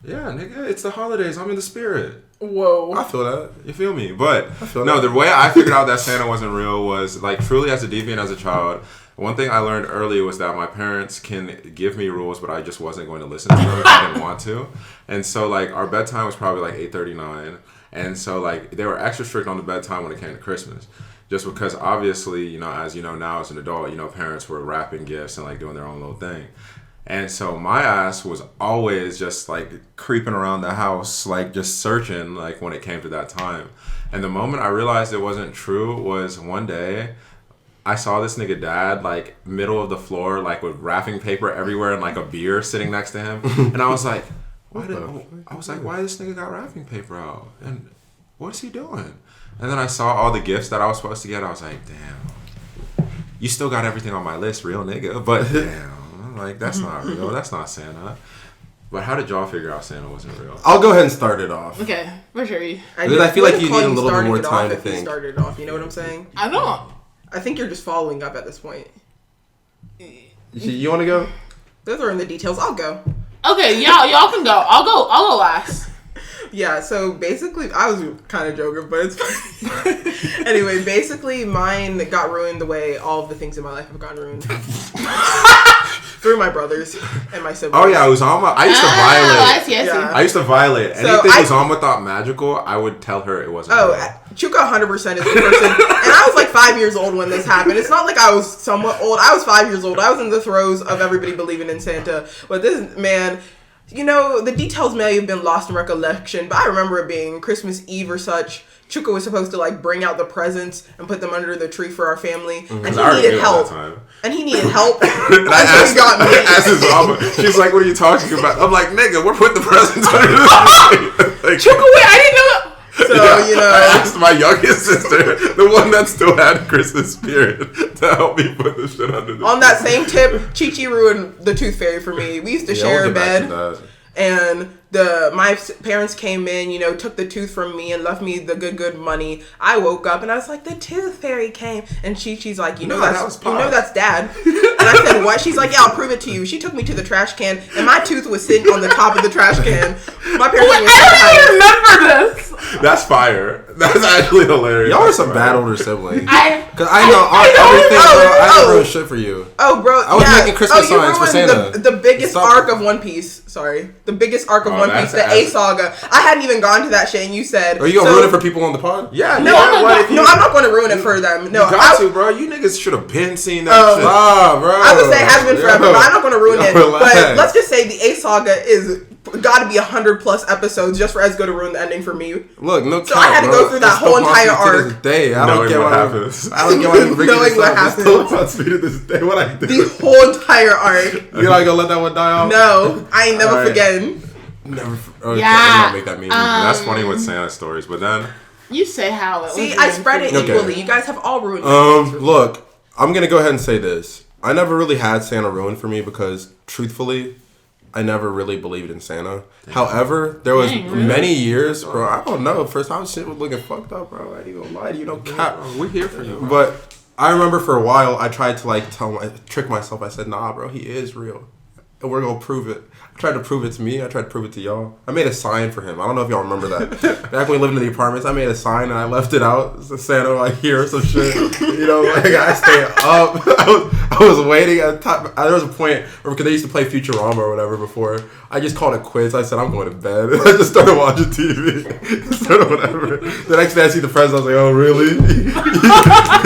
Yeah, nigga, it's the holidays. I'm in the spirit. Whoa. I feel that. You feel me? But feel no, that. the way I figured out that Santa wasn't real was like truly as a deviant as a child. One thing I learned early was that my parents can give me rules, but I just wasn't going to listen to them if I didn't want to. And so like our bedtime was probably like 8:39, and so like they were extra strict on the bedtime when it came to Christmas. Just because obviously, you know, as you know now as an adult, you know, parents were wrapping gifts and like doing their own little thing. And so my ass was always just like creeping around the house, like just searching like when it came to that time. And the moment I realized it wasn't true was one day I saw this nigga dad like middle of the floor, like with wrapping paper everywhere and like a beer sitting next to him. And I was like, why this nigga got wrapping paper out? And what is he doing? And then I saw all the gifts that I was supposed to get. I was like, damn, you still got everything on my list, real nigga. But damn, like that's not real. That's not Santa. But how did y'all figure out Santa wasn't real? I'll go ahead and start it off. Okay, for sure. I feel like you need a little bit more time to if you think. started off, you know what I'm saying? I don't. I think you're just following up at this point. You want to go? Those are in the details. I'll go. Okay, y'all can go. I'll go last. Yeah, so basically, I was kind of joking, but it's fine. Anyway, basically, mine got ruined the way all of the things in my life have gotten ruined. Through my brothers and my siblings. Oh yeah, Uzama. I used to violate. Yeah. I used to violate So anything Uzama thought magical. I would tell her it wasn't. Oh, real. Chuka 100% is the person. And I was like 5 years old when this happened. It's not like I was somewhat old. I was 5 years old. I was in the throes of everybody believing in Santa. But this man, you know, the details may have been lost in recollection, but I remember it being Christmas Eve or such. Chuka was supposed to like bring out the presents and put them under the tree for our family, and he needed help. And he needed help. And I asked Uzama. She's like, "What are you talking about?" I'm like, "Nigga, we're putting the presents under the tree." Like, Chuka, wait, I didn't know that. So, yeah, you know. I asked my youngest sister, the one that still had Christmas spirit, to help me put the shit under the On that same tip, Chi-Chi ruined the tooth fairy for me. We used to share a bed, and my parents came in, you know, took the tooth from me and left me the good money. I woke up and I was like, the tooth fairy came, and she's like, that's dad. And I said, what? She's like, yeah, I'll prove it to you. She took me to the trash can, and my tooth was sitting on the top of the trash can. My parents Wait, I don't even remember this. That's fire. That's actually hilarious. Y'all are some bad older siblings. Because I know ruined shit for you. Oh, bro. I was making Christmas signs for Santa. The biggest arc of One Piece. Sorry. The biggest arc of One Piece. The A Saga. I hadn't even gone to that shit, and you said... Are you going to ruin it for people on the pod? Yeah. No, I'm not going to ruin it for them. No, you got to, bro. You niggas should have been seen that shit. Bro. I would say it has been forever, but I'm not going to ruin it. Relax. But let's just say the A Saga is gotta be 100+ episodes just for us to go to ruin the ending for me. Look, no So I had to go through that whole entire arc. I don't get what happens. I don't get why I'm knowing what happens. Still happens. Me to this day, what I do. The whole entire arc. You're not gonna let that one die off? No, I ain't never forgetting. Never. Yeah. Make that meme. That's funny with Santa stories, but then You say how it See, was I spread it Okay. equally. You guys have all ruined it. Look, I'm gonna go ahead and say this. I never really had Santa ruined for me because, truthfully, I never really believed in Santa. Damn. However, there was many years, bro. I don't know. First time shit was looking fucked up, bro. I ain't gonna lie to you, no cap. We're here for you, bro. But I remember for a while, I tried to trick myself. I said, nah, bro, he is real. And we're gonna prove it. I tried to prove it to me. I tried to prove it to y'all. I made a sign for him. I don't know if y'all remember that. Back when we lived in the apartments, I made a sign and I left it out. It's a Santa like here or some shit. You know, like I stayed up. I was waiting at the top. There was a point where, because they used to play Futurama or whatever before, I just called it quits. I said, I'm going to bed. And I just started watching TV. Started whatever. The next day I see the presents. I was like, oh, really?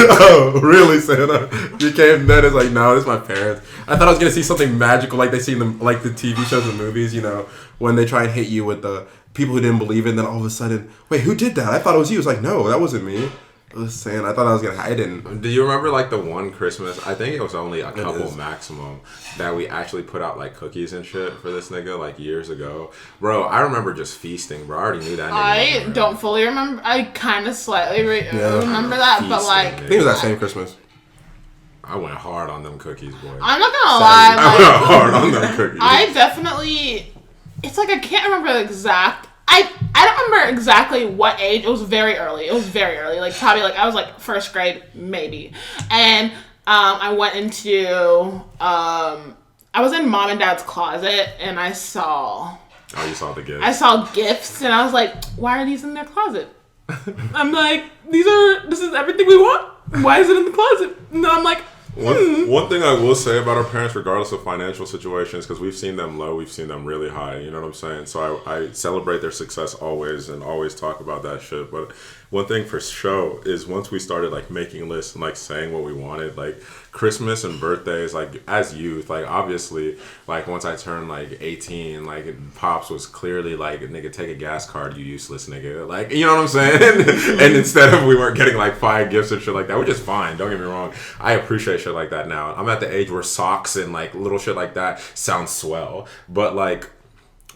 Oh, really, Santa? You came then. It's like, no, it's my parents. I thought I was going to see something magical like they see in the TV shows and movies, you know, when they try and hit you with the people who didn't believe it, and then all of a sudden, wait, who did that? I thought it was you. It was like, no, that wasn't me. I was saying, I thought I was going to hide it. Do you remember like the one Christmas, I think it was only a couple maximum, that we actually put out like cookies and shit for this nigga like years ago? Bro, I remember just feasting, bro. I already knew that nigga. I don't fully remember. I kind of slightly remember that, but like... I think it was that same Christmas. I went hard on them cookies, boy. I'm not gonna lie. I went hard on them cookies. I definitely... It's like I can't remember the exact... I don't remember exactly what age. It was very early. Like probably like I was like first grade maybe. And I went into... I was in mom and dad's closet and I saw... Oh, you saw the gifts. I saw gifts and I was like, why are these in their closet? I'm like, this is everything we want? Why is it in the closet? And then I'm like, One thing I will say about our parents, regardless of financial situations, because we've seen them low, we've seen them really high, you know what I'm saying? So I celebrate their success always and always talk about that shit. But one thing for sure is once we started like making lists and like saying what we wanted, like Christmas and birthdays, like as youth, like obviously, like once I turned like 18, like Pops was clearly like, nigga, take a gas card, you useless nigga. Like, you know what I'm saying? And instead of we weren't getting like 5 gifts and shit like that, which is fine, don't get me wrong. I appreciate shit like that now. I'm at the age where socks and like little shit like that sounds swell. But like,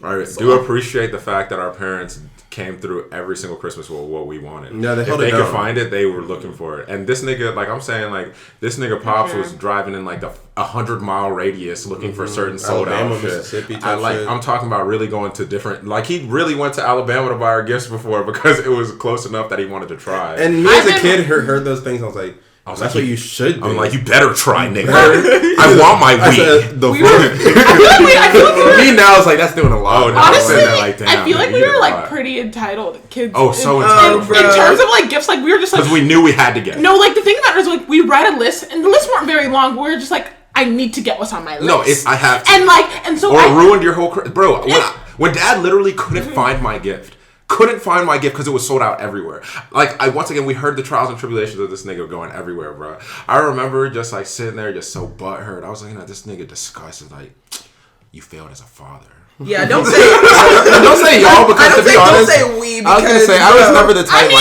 I do appreciate the fact that our parents came through every single Christmas with what we wanted. Yeah, if they could find it, they were looking for it. And this nigga, like I'm saying, like this nigga Pops was driving in like a 100-mile radius looking for certain sold out shit. Mississippi I like shit. I'm talking about really going to different. Like he really went to Alabama to buy our gifts before because it was close enough that he wanted to try. And me as a kid heard those things. I was like, that's like, what you should do. I'm like, you better try, nigga. I want my weed. Me now is like, that's doing a lot. Oh, no, honestly, like, damn, I feel like you we were did a like lot. pretty entitled kids. Oh, so entitled. In terms of like gifts, like we were just like, because we knew we had to get. No, like the thing about it is like we write a list, and the lists weren't very long. We were just like, I need to get what's on my list. No, I have to. And so or it ruined your whole bro. When Dad literally couldn't find my gift. Couldn't find my gift because it was sold out everywhere. Like, once again, we heard the trials and tribulations of this nigga going everywhere, bro. I remember just, like, sitting there just so butthurt. I was looking at this nigga disgusted, like, you failed as a father. Yeah, don't say don't say y'all because to be honest, don't say we. Because, I was gonna say I was never the type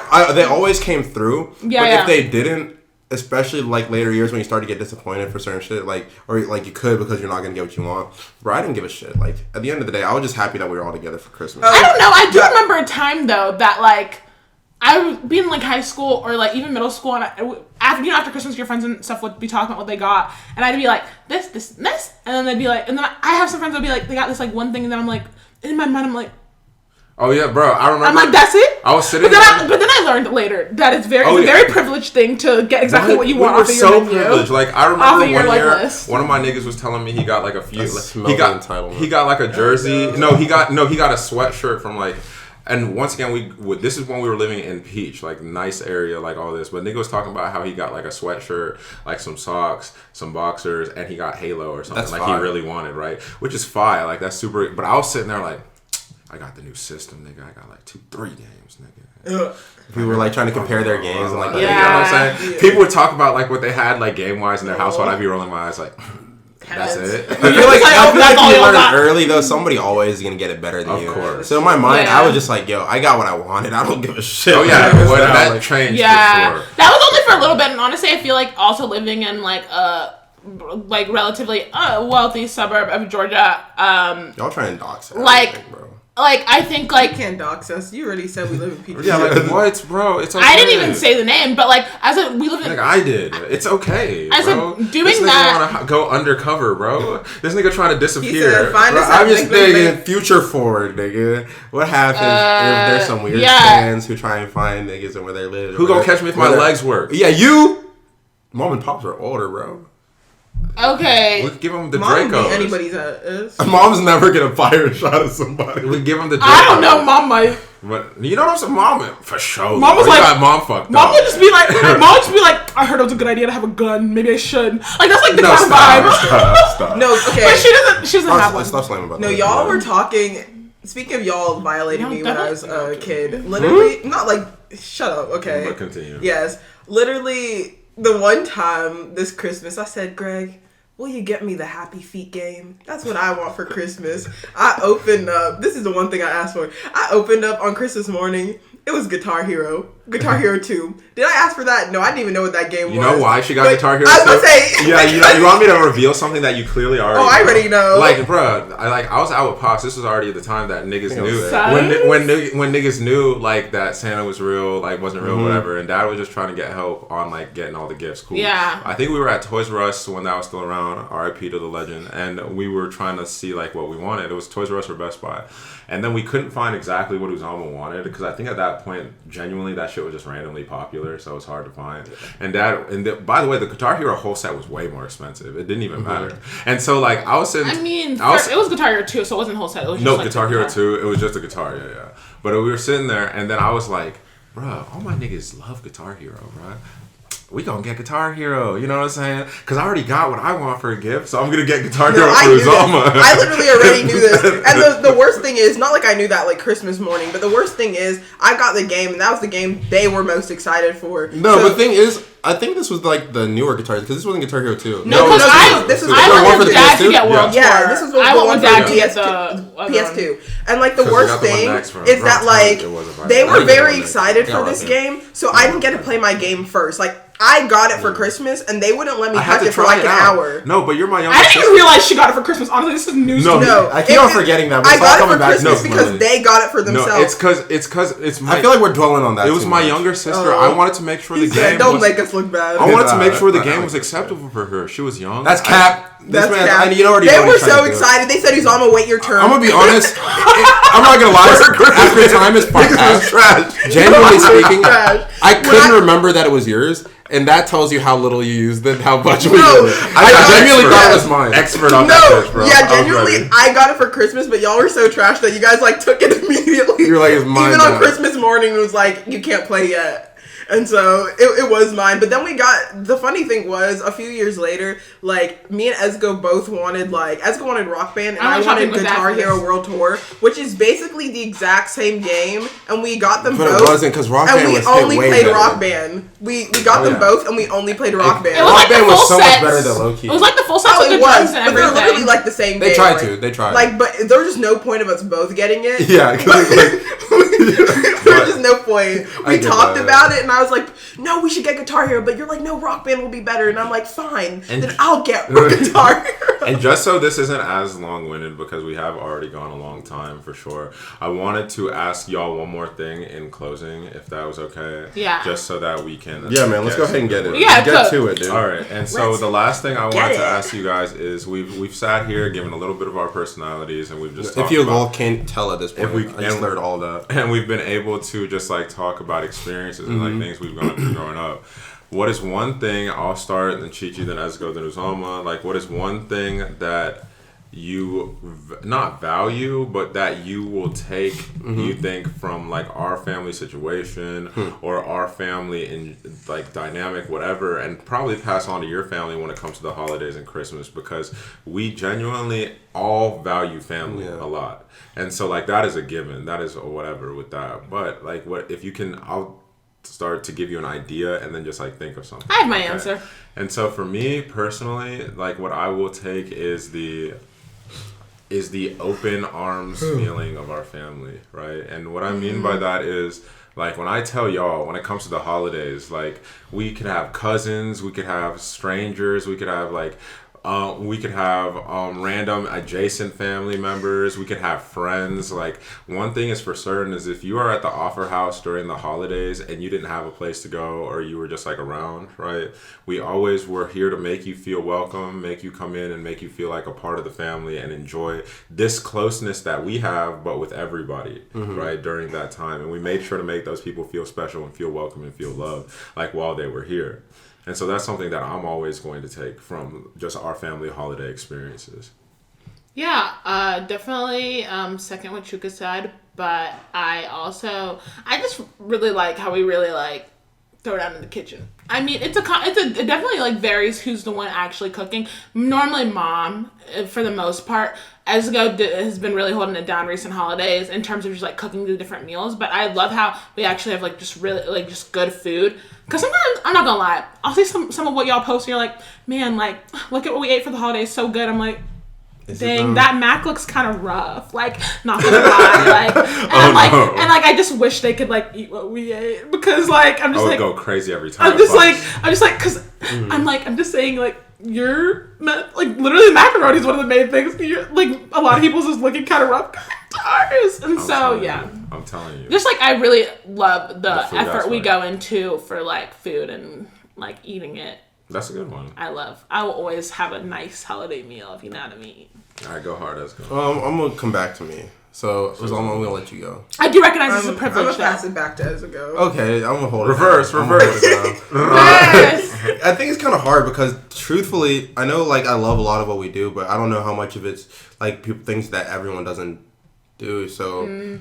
I they always came through. Yeah, but yeah. if they didn't, especially like later years when you start to get disappointed for certain shit, like or like you could because you're not gonna get what you want. Bro, I didn't give a shit. Like at the end of the day, I was just happy that we were all together for Christmas. I don't know. I do remember a time though that like I would be in like high school or like even middle school, and after Christmas, your friends and stuff would be talking about what they got, and I'd be like this, and then they'd be like, and then I have some friends that'd be like, they got this like one thing, and then I'm like, in my mind I'm like, oh yeah, bro, I remember. I'm like, that's it. I was sitting, but then I learned later that it's a very privileged thing to get exactly what you want off of your menu. Privileged. Like I remember one year, list. one of my niggas was telling me he got like a few. He entitlement. got like a jersey. No, he got a sweatshirt from like. And once again, this is when we were living in Peach, like nice area, like all this. But nigga was talking about how he got like a sweatshirt, like some socks, some boxers, and he got Halo or something. That's like fire. He really wanted, right? Which is fire, like that's super. But I was sitting there like, I got the new system, nigga. I got like 2-3 games, nigga. People were like trying to compare their games and like, you know what I'm saying? People would talk about like what they had like game wise in their household. I'd be rolling my eyes like. That's Heads. it. I You're feel just like that's all if you y'all learn got. early though, somebody always is gonna get it better than you. Of course. So in my mind, Yeah. I was just like, yo, I got what I wanted. I don't give a shit. Oh yeah, Like, well, that like, changed Yeah, for sure. that was only for a little bit, and honestly, I feel like also living in like a relatively wealthy suburb of Georgia, y'all trying to dox Like- everything, bro. like I think You like can't dox us. You already said we live in PG. Yeah, like what, bro? It's okay. I didn't even say the name, but like we live in. Like I did. It's okay, I said, bro. doing this nigga that- wanna go undercover, bro. This nigga trying to He disappear. said, find Bro, us I'm at just Big Big thinking Big. future forward, nigga. What happens if there's some weird yeah. fans who try and find niggas and where they live? Who gonna catch me if my legs work? Yeah, you. Mom and pops are older, bro. Okay, We give him the Mom Dracos. beat anybody's ass. Mom's never gonna fire a shot at somebody. We give him the Dracos. I don't know, Mom might. But you know what I'm saying? Mom, for sure. Mom was You like- got mom fucked Mom up. would just be like, I heard it was a good idea to have a gun. Maybe I should. Like that's like the No, kind of vibe. stop. No, okay. But she doesn't have one. Stop slamming about No, that. y'all were talking. Speaking of y'all violating No, me when I was definitely. a kid, literally, not like, shut up, okay? But continue. Yes, literally, the one time this Christmas, I said, Greg, will you get me the Happy Feet game? That's what I want for Christmas. I opened up. This is the one thing I asked for. I opened up on Christmas morning. It was Guitar Hero 2. Did I ask for that? No, I didn't even know what that game was. You know why she got But Guitar Hero? I was gonna 2? say. Yeah, you want me to reveal something that you clearly already Oh, I already know. Like, bruh, I was out with Pops. This was already the time that niggas knew. Sus. When niggas knew, like, that Santa was real, like, wasn't real, whatever, and Dad was just trying to get help on, like, getting all the gifts. Cool. Yeah. I think we were at Toys R Us when that was still around, RIP to the legend, and we were trying to see, like, what we wanted. It was Toys R Us or Best Buy. And then we couldn't find exactly what Uzama wanted, because I think at that point, genuinely, that shit was just randomly popular, so it was hard to find. And Dad, by the way, the Guitar Hero whole set was way more expensive. It didn't even matter. And so, like, I was sitting... I mean, it was Guitar Hero 2, so it wasn't whole set. It was just no, like Guitar the Hero 2. It was just a guitar, yeah. But we were sitting there, and then I was like, bro, all my niggas love Guitar Hero, bro. We gonna get Guitar Hero, you know what I'm saying? Because I already got what I want for a gift, so I'm gonna get Guitar Hero I for knew this. Uzama. I literally already knew this. And the worst thing is, not like I knew that like Christmas morning, but the worst thing is, I got the game, and that was the game they were most excited for. No, So- but the thing is, I think this was like the newer guitars because this wasn't Guitar Hero 2. No, because this was I the one went for with the Dad to PS2? get World Tour. Yeah, this was the I one went with for Dad to get PS2. the other PS2. And like the Because we worst got the one thing next from is that Rock like Time, it wasn't they right. were I get very one excited Yeah, for this right. game, so I didn't get to play my game first. Like I got it for Christmas, and they wouldn't let me I had touch to it for try like it an out. hour. No, but you're my younger I didn't sister. even realize she got it for Christmas. Honestly, this is news No, to me. No, I keep on forgetting that. But I it's all got it coming for back to Christmas me. because they got it for themselves. No, it's cause it's my. I feel like we're dwelling on that. it was too my much. younger sister. Oh. I wanted to make sure the He said, game. "Don't was, make us look bad." I wanted to make sure the I game like was that. acceptable for her. She was young. That's cap. That's This man, cap. and you already They know what were he's trying so to do. excited. They said, "Uzama, wait your turn." I'm gonna be honest. I'm not gonna lie. After time has passed, genuinely speaking, Trash. I couldn't I- remember that it was yours, and that tells you how little you used it, how much we No, used it. I I got genuinely it. thought it Yeah. was mine. expert on No, that bitch, bro. yeah, I was genuinely, ready. I got it for Christmas, but y'all were so trash that you guys like took it immediately. You're like, it's mine Even on now. Christmas morning, it was like, you can't play yet. And so it was mine. But then we got, the funny thing was, a few years later, like, me and Ezgo both wanted, like, Ezgo wanted Rock Band, and I I went wanted shopping with Guitar Dad for Hero this. World Tour, which is basically the exact same game, and we got them But both. it wasn't because Rock And Band we was only way played better. Rock Band. We got Oh, them yeah. both, and we only played Rock Band. It was Rock like the Band was full so much sets. better than Low Key. It was like the full sets Oh, with the it was, drums and but they're everything. literally like the same They game. tried like- to. They tried. Like, but there was just no point of us both getting it. Yeah, because There was just no point. We get talked that. about it, and I was like, "No, we should get Guitar Hero." But you're like, "No, Rock Band will be better." And I'm like, "Fine, And- then I'll get Guitar Hero." And just so this isn't as long-winded, because we have already gone a long time for sure, I wanted to ask y'all one more thing in closing, if that was okay. Yeah. Just so that we can. yeah, man, let's go ahead and get it. Yeah, get cool. to it, dude. All right, and so Let's the last thing I wanted it. to ask you guys is we've sat here, given a little bit of our personalities, and we've just If talked you about, all can't tell at this point, we- I just learned all that. and we've been able to just like talk about experiences and like things we've gone through growing up. What is one thing? I'll start, then Chichi, then Ezgo, then Uzoma. Like, what is one thing that you not value, but that you will take, you think, from like our family situation or our family in like dynamic, whatever, and probably pass on to your family when it comes to the holidays and Christmas, because we genuinely all value family Yeah. a lot. And so like that is a given, that is a whatever with that. But like, what if you can, start to give you an idea and then just like think of something. I have my answer. And so for me personally, like what I will take is the open arms feeling of our family, right? And what I mean by that is, like, when I tell y'all, when it comes to the holidays, like, we could have cousins, we could have strangers, we could have random adjacent family members, we could have friends. Like, one thing is for certain is if you are at the Offer House during the holidays and you didn't have a place to go or you were just like around, right? We always were here to make you feel welcome, make you come in and make you feel like a part of the family and enjoy this closeness that we have, but with everybody, right, during that time. And we made sure to make those people feel special and feel welcome and feel loved, like, while they were here. And so that's something that I'm always going to take from just our family holiday experiences. Yeah, definitely second what Chuka said, but I just really like how we really like throw down in the kitchen. I mean, it definitely like varies who's the one actually cooking. Normally mom, for the most part. Ezgo has been really holding it down recent holidays in terms of just like cooking the different meals, but I love how we actually have like just really like just good food. Cause sometimes, I'm not gonna lie, I'll see some of what y'all post and you're like, man, like, look at what we ate for the holidays, so good. I'm like, dang, that mac looks kind of rough. Like, not gonna lie. Like, and I just wish they could like eat what we ate because like I'm just I would like go crazy every time. I'm just like, cause I'm just saying like you're not, like literally macaroni is one of the main things. You're like a lot of people's is looking kind of rough compared to ours, and I'm telling you, just like I really love the effort aspect we go into for like food and like eating it. That's a good one. I will always have a nice holiday meal, if you know what I mean. All right, go hard, let's go. I'm gonna come back to me. So I'm gonna let you go. I do recognize this as a privilege. I'm gonna pass it back to Ezgo. Okay, I'm gonna hold reverse. it. Yes. I think it's kind of hard because truthfully, I know like I love a lot of what we do, but I don't know how much of it's like things that everyone doesn't do. So it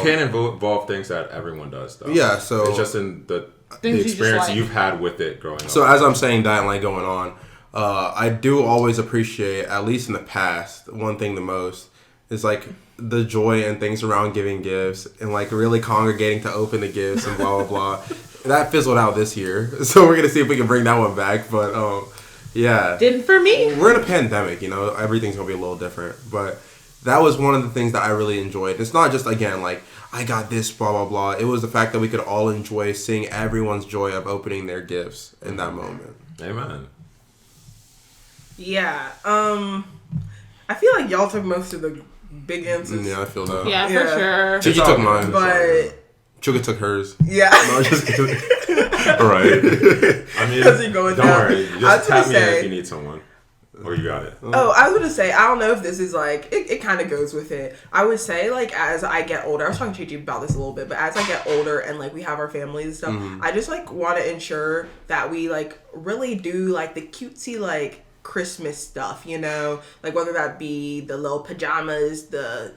can involve things that everyone does, though. Yeah, so it's just in the experience you've had with it growing up. So as I'm saying that and like going on, I do always appreciate, at least in the past, one thing the most is like the joy and things around giving gifts and like really congregating to open the gifts and blah blah blah. That fizzled out this year, so we're gonna see if we can bring that one back. But yeah, didn't for me. We're in a pandemic, you know, everything's gonna be a little different. But that was one of the things that I really enjoyed. It's not just again like I got this blah blah blah. It was the fact that we could all enjoy seeing everyone's joy of opening their gifts in that moment. Amen. Yeah, I feel like y'all took most of the big answers. Yeah, I feel that. Yeah, for sure. Chuka took mine, but Chuka took hers. Yeah. No, just kidding. Right. I mean, don't worry. Just tap me in if you need someone. Or you got it. Oh, I was going to say, I don't know if this is like, it kind of goes with it. I would say, like, as I get older, I was talking to Chi about this a little bit, but as I get older and, like, we have our families and stuff, I just, like, want to ensure that we, like, really do, like, the cutesy, like, Christmas stuff, you know? Like, whether that be the little pajamas, the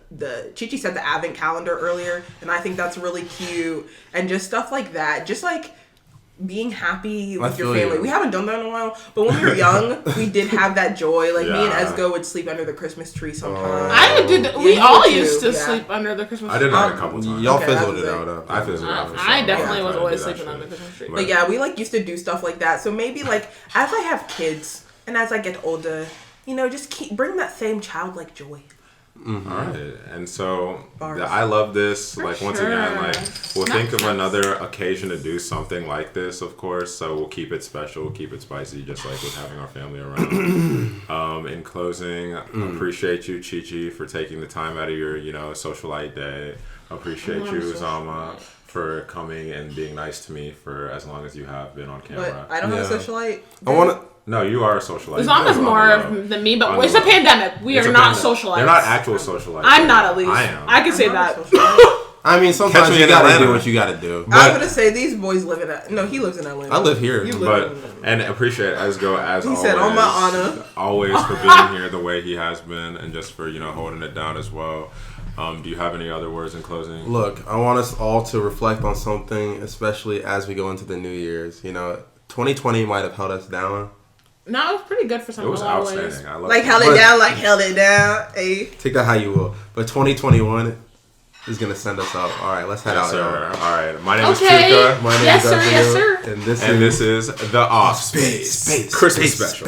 Chi said the advent calendar earlier, and I think that's really cute, and just stuff like that. Just, like, being happy with your family. We haven't done that in a while, but when we were young, we did have that joy. Like, me and Ezgo would sleep under the Christmas tree sometimes. I did. We all used to sleep under the Christmas tree. I did that a couple times. Y'all fizzled it out. I fizzled it out for sure. I definitely was always sleeping under the Christmas tree. But yeah, we, like, used to do stuff like that. So maybe, like, as I have kids and as I get older, you know, just bring that same childlike joy. Mm-hmm. All right, and so I love this. Like, once again, like, we'll think of another occasion to do something like this, of course. So we'll keep it special, we'll keep it spicy, just like with having our family around. In closing, appreciate you, Chi, for taking the time out of your, you know, socialite day. Appreciate you, Zama, for coming and being nice to me for as long as you have been on camera. But I don't have a socialite. I want to. No, you are a socialite. Zama's more than me, but it's a pandemic. We are not socialites. They're not actual socialites. I'm not, at least. I am. I can say that. I mean, sometimes you gotta do what you gotta do. I was gonna say these boys live in he lives in Atlanta. I live here. And appreciate Ezgo as always. He said, "On my honor." Always for being here the way he has been, and just for, you know, holding it down as well. Do you have any other words in closing? Look, I want us all to reflect on something, especially as we go into the New Year's. You know, 2020 might have held us down. No, it was pretty good for some. It was outstanding. I love held it down, like held it down. Hey. Take that how you will. But 2021, is gonna send us out. All right, let's head Yes, out, sir. y'all. All right. My name is Okay. Chuka. My name Yes, is sir. Isaiah, Yes, sir. And this And this is the Offspace Space. Christmas Space. special.